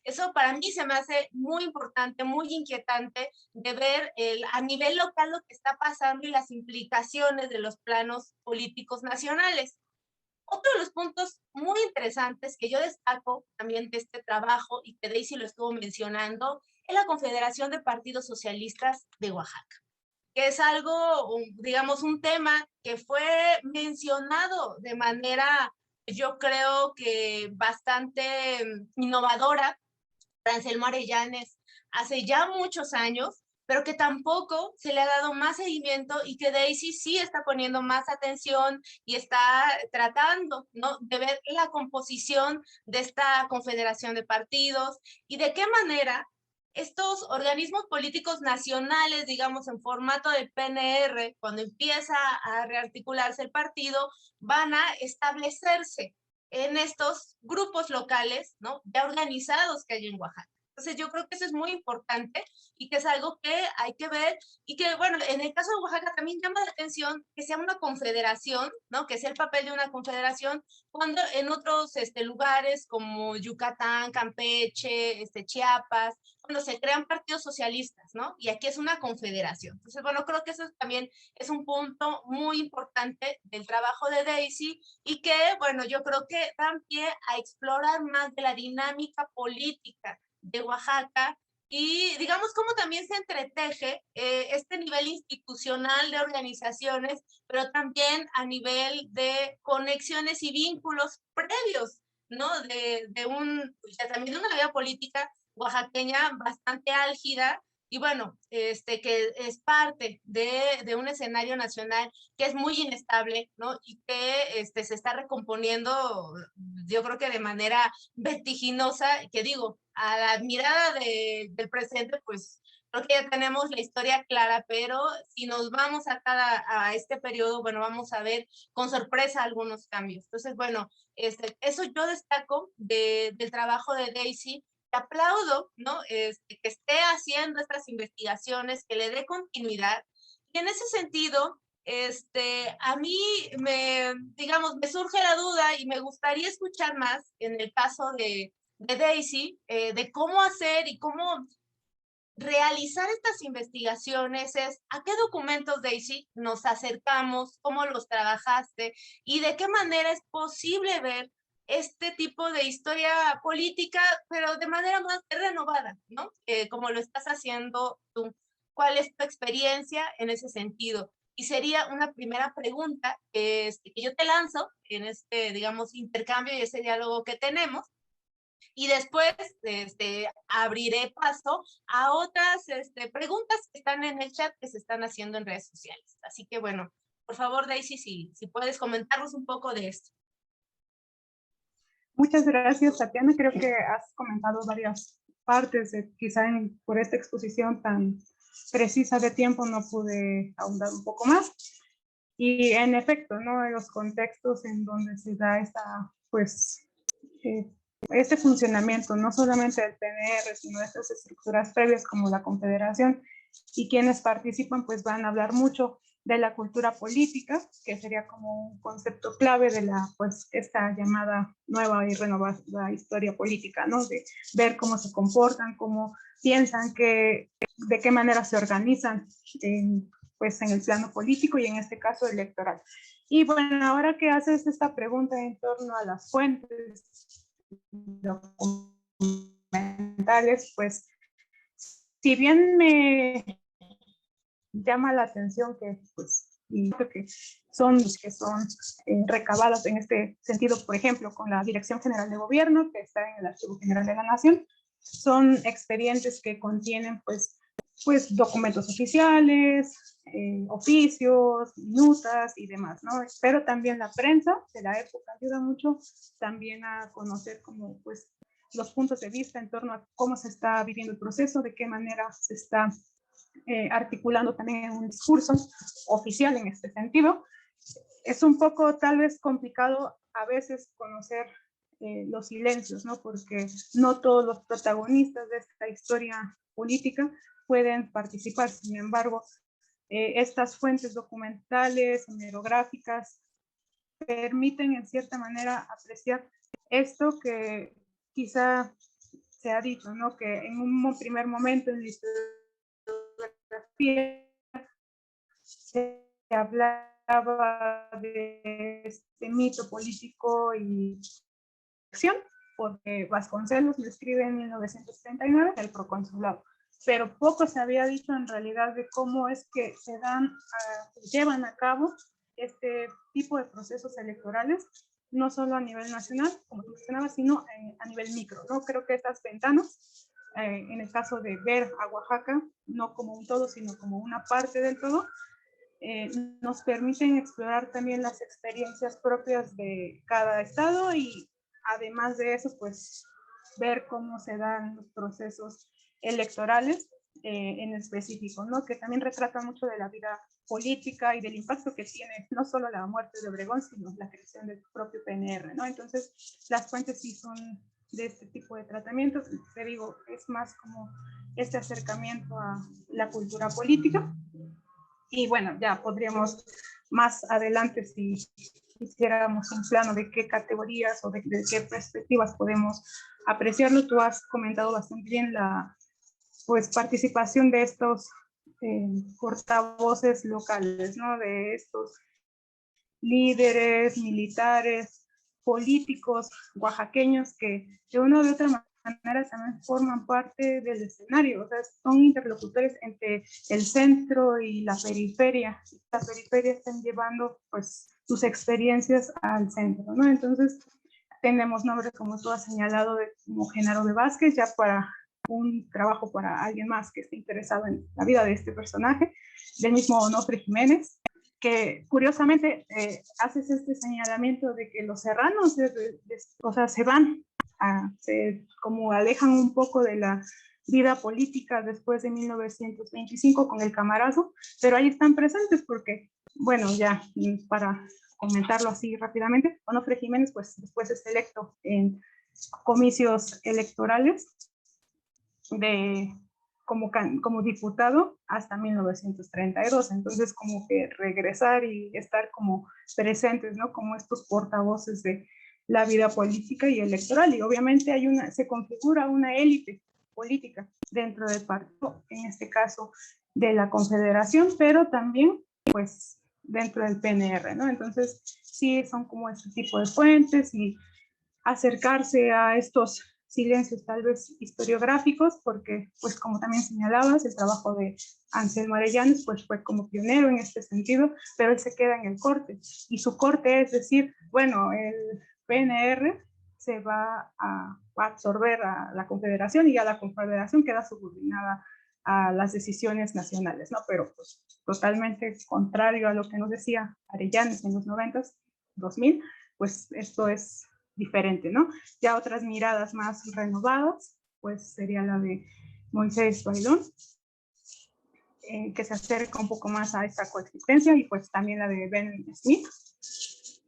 Eso para mí se me hace muy importante, muy inquietante de ver a nivel local lo que está pasando y las implicaciones de los planos políticos nacionales. Otro de los puntos muy interesantes que yo destaco también de este trabajo, y que Daisy lo estuvo mencionando, es la Confederación de Partidos Socialistas de Oaxaca, que es algo, digamos, un tema que fue mencionado de manera, yo creo que bastante innovadora, Anselmo Arellanes, hace ya muchos años, pero que tampoco se le ha dado más seguimiento, y que Daisy sí está poniendo más atención y está tratando, ¿no?, de ver la composición de esta confederación de partidos y de qué manera estos organismos políticos nacionales, digamos, en formato de PNR, cuando empieza a rearticularse el partido, van a establecerse en estos grupos locales, ¿no?, ya organizados que hay en Oaxaca. Entonces yo creo que eso es muy importante y que es algo que hay que ver, y que, bueno, en el caso de Oaxaca también llama la atención que sea una confederación, ¿no?, que sea el papel de una confederación, cuando en otros lugares como Yucatán, Campeche, Chiapas, cuando se crean partidos socialistas, ¿no? Y aquí es una confederación. Entonces, bueno, creo que eso también es un punto muy importante del trabajo de Daisy, y que, bueno, yo creo que dan pie a explorar más de la dinámica política de Oaxaca, y digamos cómo también se entreteje este nivel institucional de organizaciones, pero también a nivel de conexiones y vínculos previos, ¿no? También de una vida política oaxaqueña bastante álgida, y bueno, que es parte de un escenario nacional que es muy inestable, ¿no? Y que se está recomponiendo, yo creo que de manera vertiginosa, que digo, a la mirada del presente, pues creo que ya tenemos la historia clara, pero si nos vamos a este periodo, bueno, vamos a ver con sorpresa algunos cambios. Entonces, bueno, eso yo destaco del trabajo de Daisy. Te aplaudo, ¿no? Que esté haciendo estas investigaciones, que le dé continuidad. Y en ese sentido, a mí digamos, me surge la duda y me gustaría escuchar más en el caso de Daisy, de cómo hacer y cómo realizar estas investigaciones. ¿A qué documentos, Daisy, nos acercamos? ¿Cómo los trabajaste? ¿Y de qué manera es posible ver este tipo de historia política, pero de manera más renovada, ¿no? Como lo estás haciendo tú. ¿Cuál es tu experiencia en ese sentido? Y sería una primera pregunta que yo te lanzo en digamos, intercambio y ese diálogo que tenemos. Y después abriré paso a otras preguntas que están en el chat, que se están haciendo en redes sociales. Así que bueno, por favor, Daisy, si puedes comentarnos un poco de esto. Muchas gracias, Tatiana. Creo que has comentado varias partes, quizá por esta exposición tan precisa de tiempo no pude ahondar un poco más. Y en efecto, ¿no? En los contextos en donde se da esta, pues, este funcionamiento, no solamente del PNR, sino de estas estructuras previas como la Confederación, y quienes participan pues van a hablar mucho de la cultura política, que sería como un concepto clave de la, pues, esta llamada nueva y renovada historia política, ¿no? De ver cómo se comportan, cómo piensan, de qué manera se organizan pues, en el plano político y en este caso electoral. Y bueno, ahora que haces esta pregunta en torno a las fuentes documentales, pues, si bien me llama la atención que, pues, y que son recabadas en este sentido, por ejemplo, con la Dirección General de Gobierno, que está en el Archivo General de la Nación, son expedientes que contienen, pues documentos oficiales, oficios, minutas y demás, ¿no? Pero también la prensa de la época ayuda mucho también a conocer como, pues, los puntos de vista en torno a cómo se está viviendo el proceso, de qué manera se está articulando también en un discurso oficial en este sentido. Es un poco tal vez complicado a veces conocer los silencios, ¿no? Porque no todos los protagonistas de esta historia política pueden participar. Sin embargo, estas fuentes documentales, hemerográficas, permiten en cierta manera apreciar esto que quizá se ha dicho, ¿no? Que en un primer momento en la historiografía se hablaba de este mito político y acción, porque Vasconcelos lo escribe en 1939, el proconsulado, pero poco se había dicho en realidad de cómo es que llevan a cabo este tipo de procesos electorales, no solo a nivel nacional, como tú mencionabas, sino a nivel micro, ¿no? Creo que estas ventanas, en el caso de ver a Oaxaca, no como un todo, sino como una parte del todo, nos permiten explorar también las experiencias propias de cada estado y además de eso, pues ver cómo se dan los procesos electorales en específico, ¿no? Que también retrata mucho de la vida política y del impacto que tiene no solo la muerte de Obregón, sino la creación del propio PNR, ¿no? Entonces, las fuentes sí son de este tipo de tratamientos. Te digo, es más como este acercamiento a la cultura política. Y bueno, ya podríamos más adelante, si hiciéramos un plano de qué categorías o de qué perspectivas podemos apreciarlo. Tú has comentado bastante bien la, pues, participación de estos portavoces locales, ¿no? De estos líderes militares, políticos oaxaqueños que de una u otra manera también forman parte del escenario, o sea, son interlocutores entre el centro y la periferia. La periferia están llevando, pues, sus experiencias al centro, ¿no? Entonces, tenemos nombres, como tú has señalado, como Genaro de Vázquez, ya para un trabajo para alguien más que esté interesado en la vida de este personaje, del mismo Onofre Jiménez, que curiosamente haces este señalamiento de que los serranos o sea, se van, se como alejan un poco de la vida política después de 1925 con el Camarazo, pero ahí están presentes porque, bueno, ya para comentarlo así rápidamente, Onofre Jiménez pues después es electo en comicios electorales como diputado hasta 1932, entonces como que regresar y estar como presentes, ¿no? Como estos portavoces de la vida política y electoral, y obviamente se configura una élite política dentro del partido, en este caso de la Confederación, pero también pues dentro del PNR, ¿no? Entonces sí son como este tipo de fuentes y acercarse a estos silencios tal vez historiográficos, porque pues como también señalabas, el trabajo de Anselmo Arellanes pues fue como pionero en este sentido, pero él se queda en el corte, y su corte es decir, bueno, el PNR se va a absorber a la Confederación y ya la Confederación queda subordinada a las decisiones nacionales, ¿no? Pero pues totalmente contrario a lo que nos decía Arellanes en los 90s, 2000, pues esto es diferente, ¿no? Ya otras miradas más renovadas, pues sería la de Moisés Bailón, que se acerca un poco más a esta coexistencia, y pues también la de Ben Smith,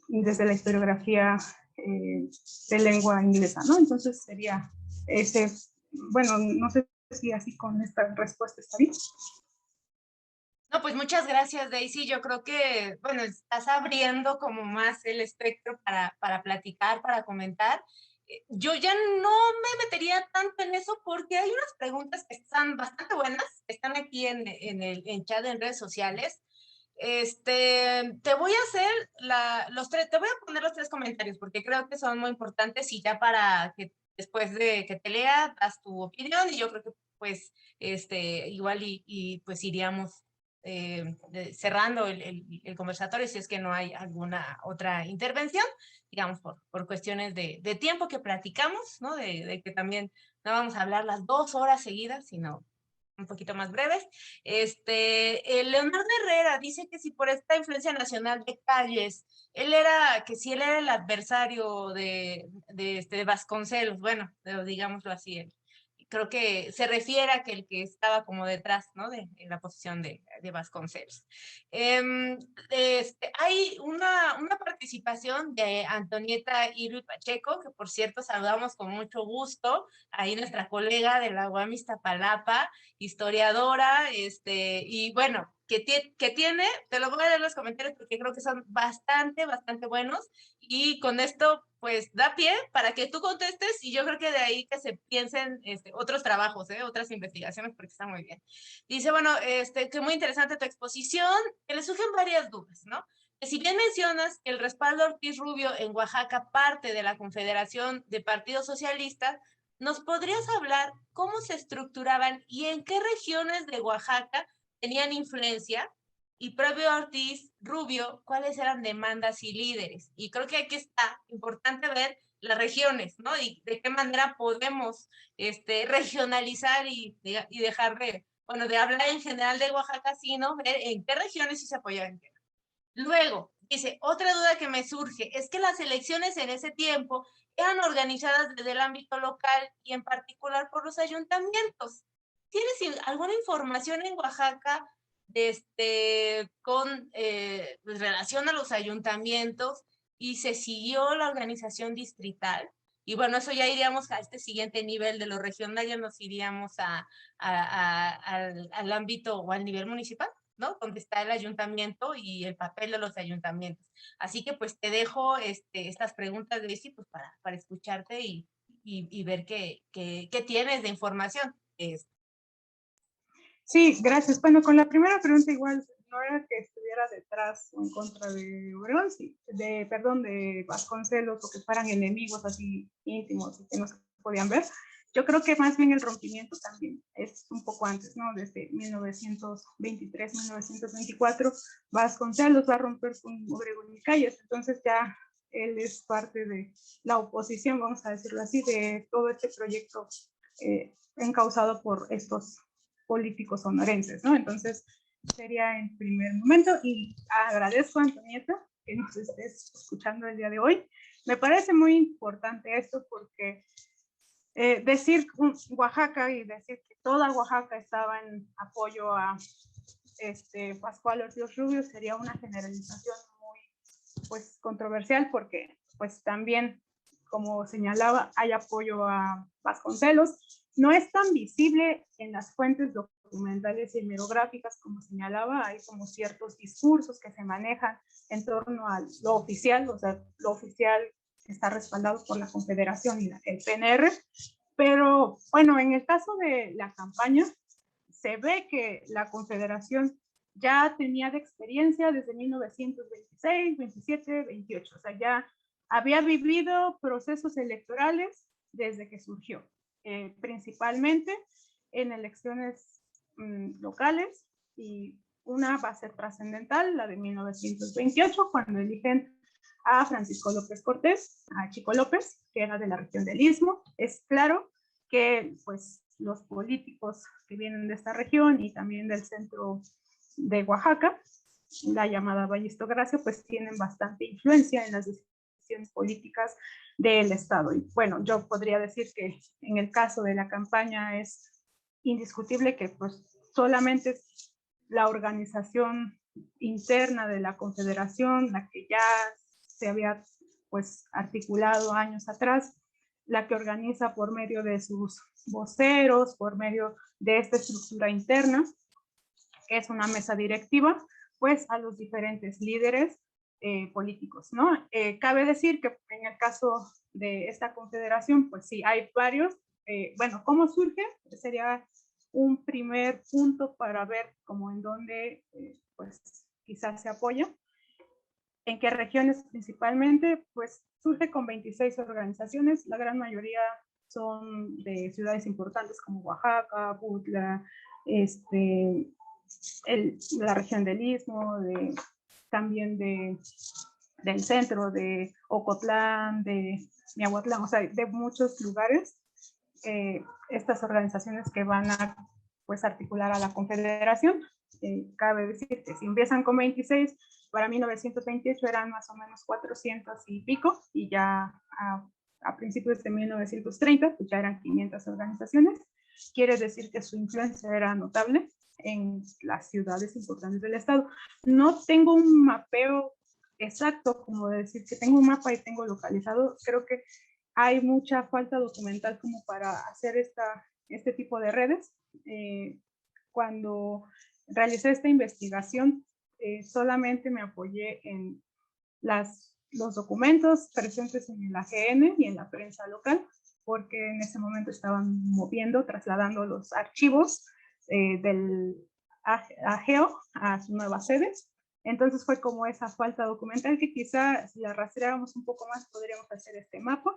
desde la historiografía de lengua inglesa, ¿no? Entonces sería ese, bueno, no sé si así con esta respuesta está bien. No, pues muchas gracias, Daisy. Yo creo que, bueno, estás abriendo como más el espectro para platicar, para comentar. Yo ya no me metería tanto en eso porque hay unas preguntas que están bastante buenas, están aquí en el chat en redes sociales. Te voy a hacer te voy a poner los 3 comentarios porque creo que son muy importantes y ya para que después de que te lea, das tu opinión y yo creo que pues igual y pues iríamos cerrando el conversatorio si es que no hay alguna otra intervención, digamos por cuestiones de tiempo que platicamos, ¿no? De que también no vamos a hablar las 2 horas seguidas, sino un poquito más breves. Leonardo Herrera dice que si por esta influencia nacional de Calles, que si él era el adversario de Vasconcelos, bueno, digámoslo así, creo que se refiere a que el que estaba como detrás, ¿no? De la posición de Vasconcelos. Hay una participación de Antonieta Irui Pacheco, que por cierto saludamos con mucho gusto, ahí nuestra colega de la UAM Iztapalapa, historiadora, y bueno, que tiene, te lo voy a leer los comentarios porque creo que son bastante buenos, y con esto pues da pie para que tú contestes y yo creo que de ahí que se piensen otros trabajos, otras investigaciones, porque está muy bien. Dice, bueno, que muy interesante tu exposición, que le surgen varias dudas, ¿no? Que si bien mencionas que el respaldo a Ortiz Rubio en Oaxaca parte de la Confederación de Partidos Socialistas, ¿nos podrías hablar cómo se estructuraban y en qué regiones de Oaxaca tenían influencia? Y previo a Ortiz Rubio, ¿cuáles eran demandas y líderes? Y creo que aquí está importante ver las regiones, ¿no? Y de qué manera podemos regionalizar y dejar de hablar en general de Oaxaca, sino ver en qué regiones sí se apoyaban. Luego, dice, otra duda que me surge es que las elecciones en ese tiempo eran organizadas desde el ámbito local y en particular por los ayuntamientos. ¿Tienes alguna información en Oaxaca con pues, relación a los ayuntamientos y se siguió la organización distrital? Y bueno, eso ya iríamos a este siguiente nivel de lo regional, ya nos iríamos al ámbito o al nivel municipal, ¿no? Donde está el ayuntamiento y el papel de los ayuntamientos. Así que pues te dejo estas preguntas, Daisy, pues para escucharte y ver qué tienes de información. Sí, gracias. Bueno, con la primera pregunta igual no era que estuviera detrás o en contra de Obregón, sí, de Vasconcelos, o que fueran enemigos así íntimos y que no se podían ver. Yo creo que más bien el rompimiento también es un poco antes, ¿no? Desde 1923, 1924, Vasconcelos va a romper con Obregón y Calles, entonces ya él es parte de la oposición, vamos a decirlo así, de todo este proyecto encauzado por estos políticos sonorenses, ¿no? Entonces, sería en primer momento, y agradezco a Antonieta que nos estés escuchando el día de hoy. Me parece muy importante esto porque decir Oaxaca y decir que toda Oaxaca estaba en apoyo a Pascual Ortiz Rubio sería una generalización muy pues controversial porque pues también como señalaba hay apoyo a Vasconcelos. No es tan visible en las fuentes documentales y hemerográficas como señalaba, hay como ciertos discursos que se manejan en torno a lo oficial, o sea, lo oficial está respaldado por la Confederación y el PNR, pero bueno, en el caso de la campaña, se ve que la Confederación ya tenía de experiencia desde 1926, 27, 28, o sea, ya había vivido procesos electorales desde que surgió, principalmente en elecciones locales, y una va a ser trascendental, la de 1928, cuando eligen a Francisco López Cortés, a Chico López, que era de la región del Istmo. Es claro que pues los políticos que vienen de esta región y también del centro de Oaxaca, la llamada Vallistocracia, pues tienen bastante influencia en las decisiones políticas del Estado. Y bueno, yo podría decir que en el caso de la campaña es indiscutible que pues solamente la organización interna de la Confederación, la que ya se había pues articulado años atrás, la que organiza por medio de sus voceros, por medio de esta estructura interna, que es una mesa directiva, pues a los diferentes líderes políticos, ¿no? Cabe decir que en el caso de esta confederación, pues sí, hay varios. Bueno, ¿cómo surge? Sería un primer punto para ver cómo en dónde, pues quizás se apoya. ¿En qué regiones principalmente? Pues surge con 26 organizaciones, la gran mayoría son de ciudades importantes como Oaxaca, Putla, la región del Istmo, también del centro, de Ocotlán, de Miahuatlán, o sea, de muchos lugares, estas organizaciones que van a pues, articular a la Confederación. Cabe decir que si empiezan con 26, para 1928 eran más o menos 400 y pico, y ya a principios de 1930 pues ya eran 500 organizaciones. Quiere decir que su influencia era notable en las ciudades importantes del estado. No tengo un mapeo exacto, como decir que tengo un mapa y tengo localizado. Creo que hay mucha falta documental como para hacer este tipo de redes. Cuando realicé esta investigación, solamente me apoyé en los documentos presentes en el AGN y en la prensa local, porque en ese momento estaban trasladando los archivos del AGEO a su nueva sede. Entonces fue como esa falta documental que quizá si la rastreáramos un poco más podríamos hacer este mapa,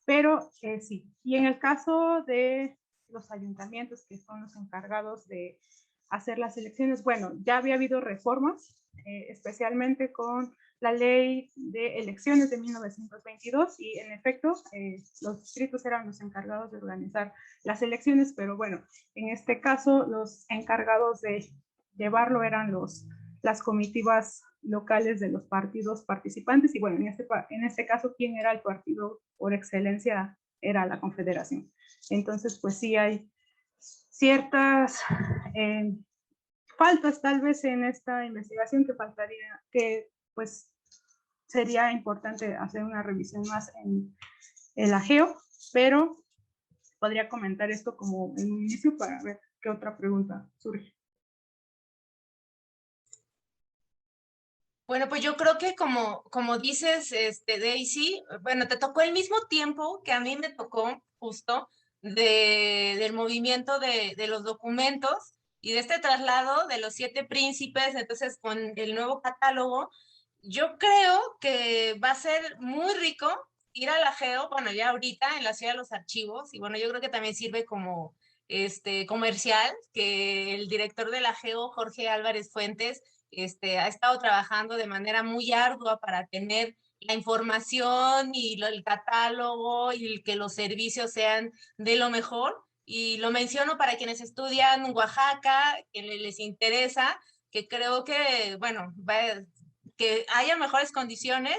pero sí. Y en el caso de los ayuntamientos que son los encargados de hacer las elecciones, bueno, ya había habido reformas, especialmente con la ley de elecciones de 1922 y en efecto los distritos eran los encargados de organizar las elecciones, pero bueno, en este caso los encargados de llevarlo eran las comitivas locales de los partidos participantes y bueno, en este caso, ¿quién era el partido por excelencia? Era la Confederación. Entonces, pues sí hay ciertas faltas tal vez en esta investigación que pues sería importante hacer una revisión más en el AGEO, pero podría comentar esto como en un inicio para ver qué otra pregunta surge. Bueno, pues yo creo que como dices, Daisy, bueno, te tocó el mismo tiempo que a mí me tocó justo del movimiento de los documentos y de este traslado de los 7 príncipes, entonces con el nuevo catálogo, yo creo que va a ser muy rico ir a la Geo, bueno, ya ahorita en la Ciudad de los Archivos, y bueno, yo creo que también sirve como comercial, que el director de la Geo, Jorge Álvarez Fuentes, ha estado trabajando de manera muy ardua para tener la información y el catálogo y que los servicios sean de lo mejor. Y lo menciono para quienes estudian Oaxaca, que les interesa, que creo que, bueno, que haya mejores condiciones,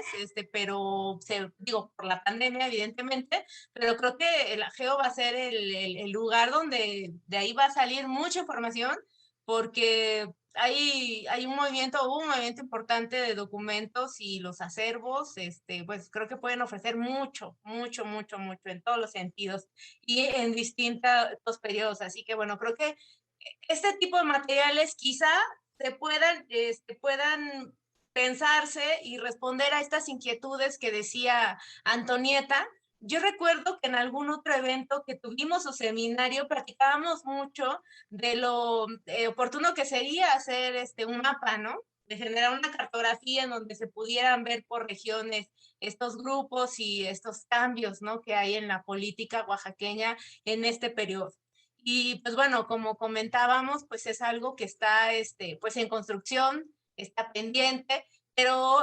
pero digo, por la pandemia, evidentemente, pero creo que el AGEO va a ser el lugar donde de ahí va a salir mucha información, porque hubo un movimiento importante de documentos y los acervos, pues creo que pueden ofrecer mucho, mucho, mucho, mucho en todos los sentidos y en distintos periodos. Así que bueno, creo que este tipo de materiales quizá se puedan pensarse y responder a estas inquietudes que decía Antonieta. Yo recuerdo que en algún otro evento que tuvimos o seminario platicábamos mucho de lo oportuno que sería hacer un mapa, ¿no? De generar una cartografía en donde se pudieran ver por regiones estos grupos y estos cambios, ¿no? Que hay en la política oaxaqueña en este periodo. Y pues bueno, como comentábamos, pues es algo que está pues en construcción, está pendiente, pero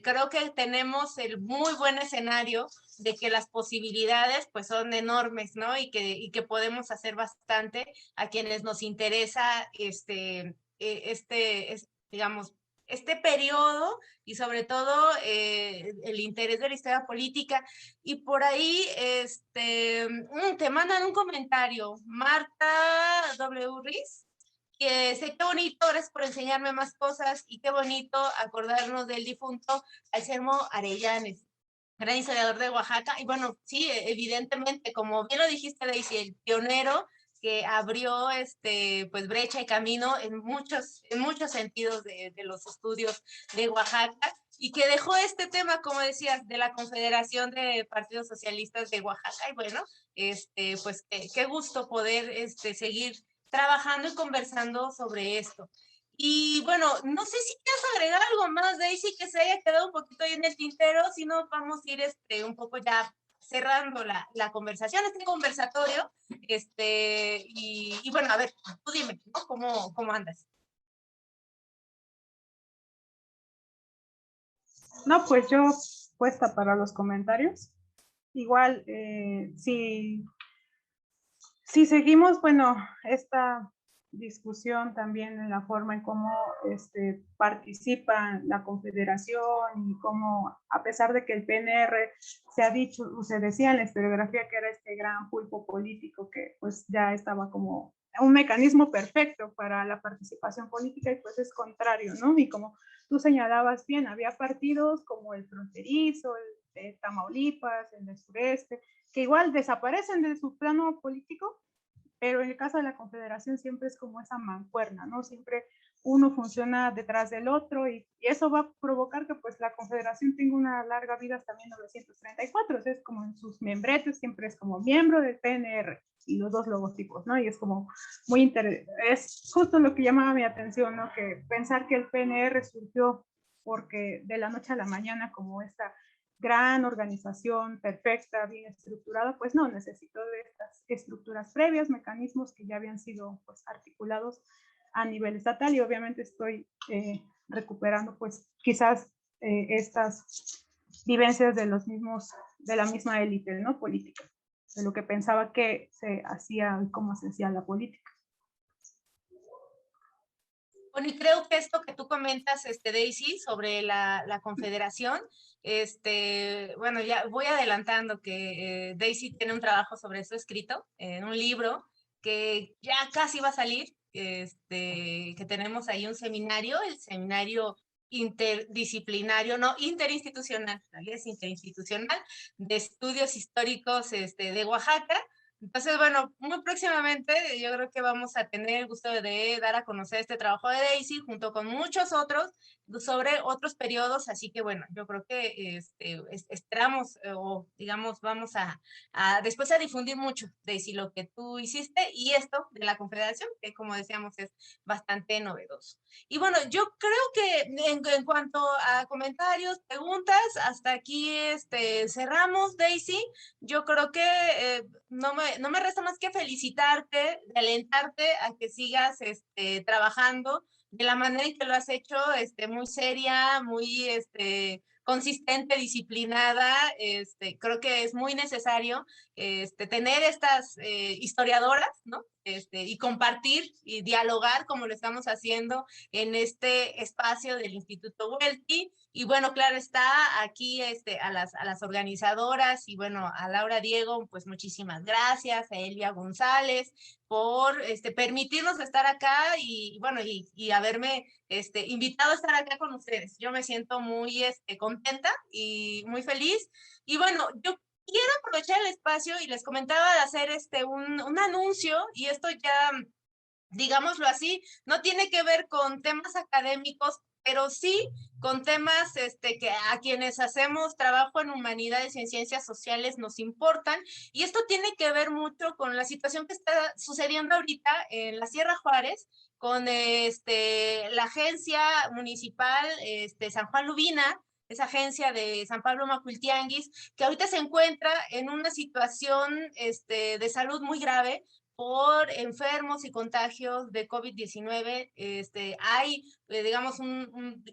creo que tenemos el muy buen escenario de que las posibilidades pues son enormes, ¿no? Y que podemos hacer bastante a quienes nos interesa digamos, este periodo y sobre todo el interés de la historia política. Y por ahí te mandan un comentario, Marta W. Riz, sé qué bonito, gracias por enseñarme más cosas y qué bonito acordarnos del difunto Anselmo Arellanes, gran historiador de Oaxaca. Y bueno, sí, evidentemente, como bien lo dijiste, Daisy, el pionero que abrió pues brecha y camino en muchos sentidos de los estudios de Oaxaca, y que dejó este tema, como decías, de la Confederación de Partidos Socialistas de Oaxaca. Y bueno, pues qué gusto poder seguir trabajando y conversando sobre esto. Y bueno, no sé si quieres agregar algo más, Daisy, que se haya quedado un poquito ahí en el tintero, si no vamos a ir un poco ya cerrando la conversación, este conversatorio. Y bueno, a ver, tú dime, ¿no? ¿Cómo andas? No, pues yo puesta para los comentarios. Igual, si seguimos, bueno, esta discusión también en la forma en cómo participa la Confederación y cómo, a pesar de que el PNR se ha dicho, o se decía en la historiografía que era este gran pulpo político que pues ya estaba como un mecanismo perfecto para la participación política, y pues es contrario, ¿no? Y como tú señalabas bien, había partidos como el fronterizo, el de Tamaulipas, el del sureste, que igual desaparecen de su plano político, pero en el caso de la Confederación siempre es como esa mancuerna, ¿no? Siempre uno funciona detrás del otro, y eso va a provocar que pues la Confederación tenga una larga vida hasta 1934, o sea, es como en sus membretes, siempre es como miembro del PNR y los dos logotipos, ¿no? Y es como muy interesante, es justo lo que llamaba mi atención, ¿no? Que pensar que el PNR surgió porque de la noche a la mañana como esta gran organización perfecta, bien estructurada, pues no, necesitó de estas estructuras previas, mecanismos que ya habían sido pues articulados a nivel estatal, y obviamente estoy recuperando pues quizás estas vivencias de los mismos, de la misma élite, ¿no? Política, de lo que pensaba que se hacía y cómo se hacía la política. Bueno, y creo que esto que tú comentas, Daisy, sobre la Confederación, bueno, ya voy adelantando que Daisy tiene un trabajo sobre eso escrito en un libro que ya casi va a salir, que tenemos ahí un seminario, el seminario interdisciplinario, no, interinstitucional, es interinstitucional, de estudios históricos de Oaxaca. Entonces, bueno, muy próximamente yo creo que vamos a tener el gusto de dar a conocer este trabajo de Daisy junto con muchos otros sobre otros periodos, así que bueno, yo creo que esperamos o digamos vamos después a difundir mucho, Daisy, lo que tú hiciste y esto de la Confederación, que como decíamos es bastante novedoso. Y bueno, yo creo que en cuanto a comentarios, preguntas, hasta aquí cerramos, Daisy. Yo creo que no me resta más que felicitarte, de alentarte a que sigas trabajando de la manera en que lo has hecho, muy seria, muy consistente, disciplinada. Creo que es muy necesario tener estas historiadoras, ¿no? Y compartir y dialogar como lo estamos haciendo en este espacio del Instituto Huelqui. Y bueno, claro está, aquí a las organizadoras y bueno, a Laura Diego, pues muchísimas gracias, a Elvia González por permitirnos estar acá y bueno, y haberme invitado a estar acá con ustedes. Yo me siento muy contenta y muy feliz. Y bueno, yo quiero aprovechar el espacio y les comentaba de hacer un anuncio, y esto ya, digámoslo así, no tiene que ver con temas académicos, pero sí con temas que a quienes hacemos trabajo en humanidades y en ciencias sociales nos importan, y esto tiene que ver mucho con la situación que está sucediendo ahorita en la Sierra Juárez, con la agencia municipal San Juan Lubina, esa agencia de San Pablo Macuiltianguis, que ahorita se encuentra en una situación de salud muy grave por enfermos y contagios de COVID-19. Hay, digamos, un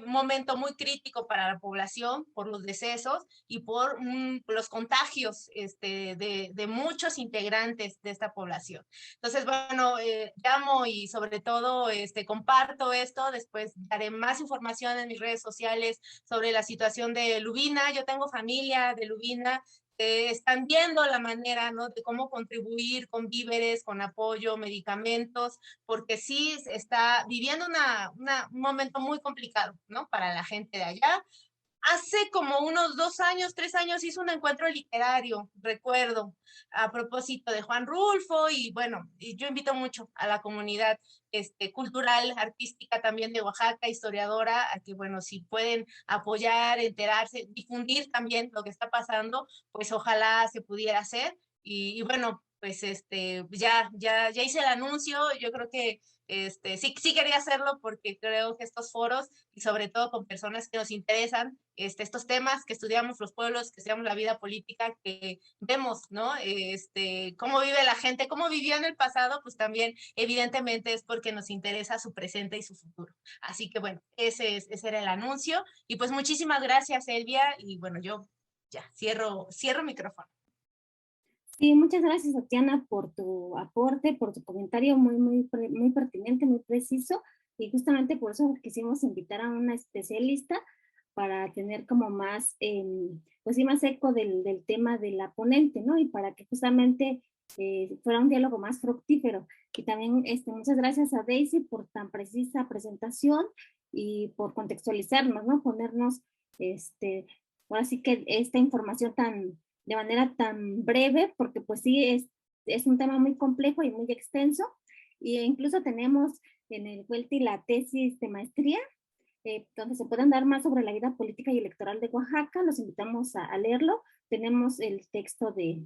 momento muy crítico para la población por los decesos y por los contagios de muchos integrantes de esta población. Entonces, bueno, llamo y sobre todo comparto esto. Después daré más información en mis redes sociales sobre la situación de Lubina. Yo tengo familia de Lubina están viendo la manera, ¿no?, de cómo contribuir con víveres, con apoyo, medicamentos, porque sí está viviendo un momento muy complicado, ¿no?, para la gente de allá. Hace como unos 2 años, 3 años hizo un encuentro literario, recuerdo, a propósito de Juan Rulfo y bueno, y yo invito mucho a la comunidad cultural, artística también de Oaxaca, historiadora, a que bueno, si pueden apoyar, enterarse, difundir también lo que está pasando, pues ojalá se pudiera hacer. Y bueno, pues ya hice el anuncio, yo creo que sí quería hacerlo porque creo que estos foros y sobre todo con personas que nos interesan estos temas, que estudiamos los pueblos, que estudiamos la vida política, que vemos, ¿no? Cómo vive la gente, cómo vivió en el pasado, pues también evidentemente es porque nos interesa su presente y su futuro. Así que bueno, ese era el anuncio y pues muchísimas gracias, Elvia, y bueno, yo ya cierro micrófono. Sí, muchas gracias, Tatiana, por tu aporte, por tu comentario muy pertinente, muy preciso, y justamente por eso quisimos invitar a una especialista para tener como más, pues sí, más eco del tema de la ponente, ¿no? Y para que justamente fuera un diálogo más fructífero. Y también muchas gracias a Daisy por tan precisa presentación y por contextualizarnos, ¿no? Ponernos, ahora sí que esta información de manera tan breve, porque pues sí, es un tema muy complejo y muy extenso, e incluso tenemos en el Huelti la tesis de maestría, donde se pueden dar más sobre la vida política y electoral de Oaxaca, los invitamos a leerlo, tenemos el texto de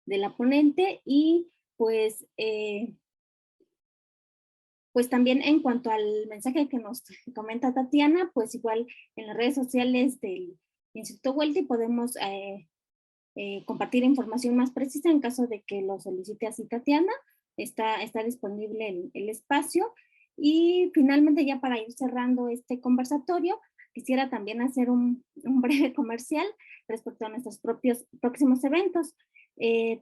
la ponente y pues, pues también en cuanto al mensaje que nos comenta Tatiana, pues igual en las redes sociales del Instituto Huelti podemos compartir información más precisa en caso de que lo solicite así Tatiana. Está disponible el espacio. Y finalmente, ya para ir cerrando este conversatorio, quisiera también hacer un breve comercial respecto a nuestros próximos eventos.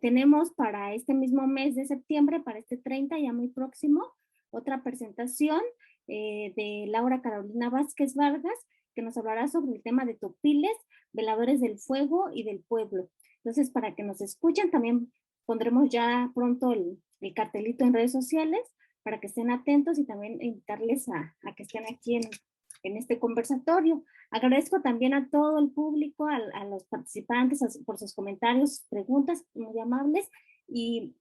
Tenemos para este mismo mes de septiembre, para este 30, ya muy próximo, otra presentación de Laura Carolina Vázquez Vargas, que nos hablará sobre el tema de topiles, veladores del fuego y del pueblo. Entonces, para que nos escuchen, también pondremos ya pronto el cartelito en redes sociales para que estén atentos y también invitarles a que estén aquí en este conversatorio. Agradezco también a todo el público, a los participantes por sus comentarios, preguntas muy amables y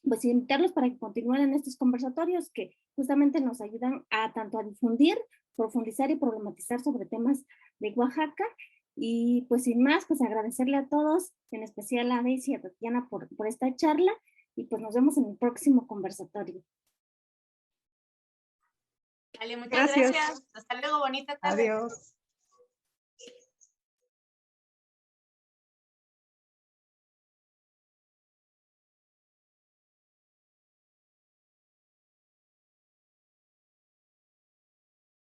pues invitarlos para que continúen en estos conversatorios que justamente nos ayudan a tanto a difundir, profundizar y problematizar sobre temas de Oaxaca. Y pues sin más, pues agradecerle a todos, en especial a Daisy y a Tatiana por esta charla, y pues nos vemos en el próximo conversatorio. Dale, muchas gracias. Hasta luego, bonita tarde. Adiós.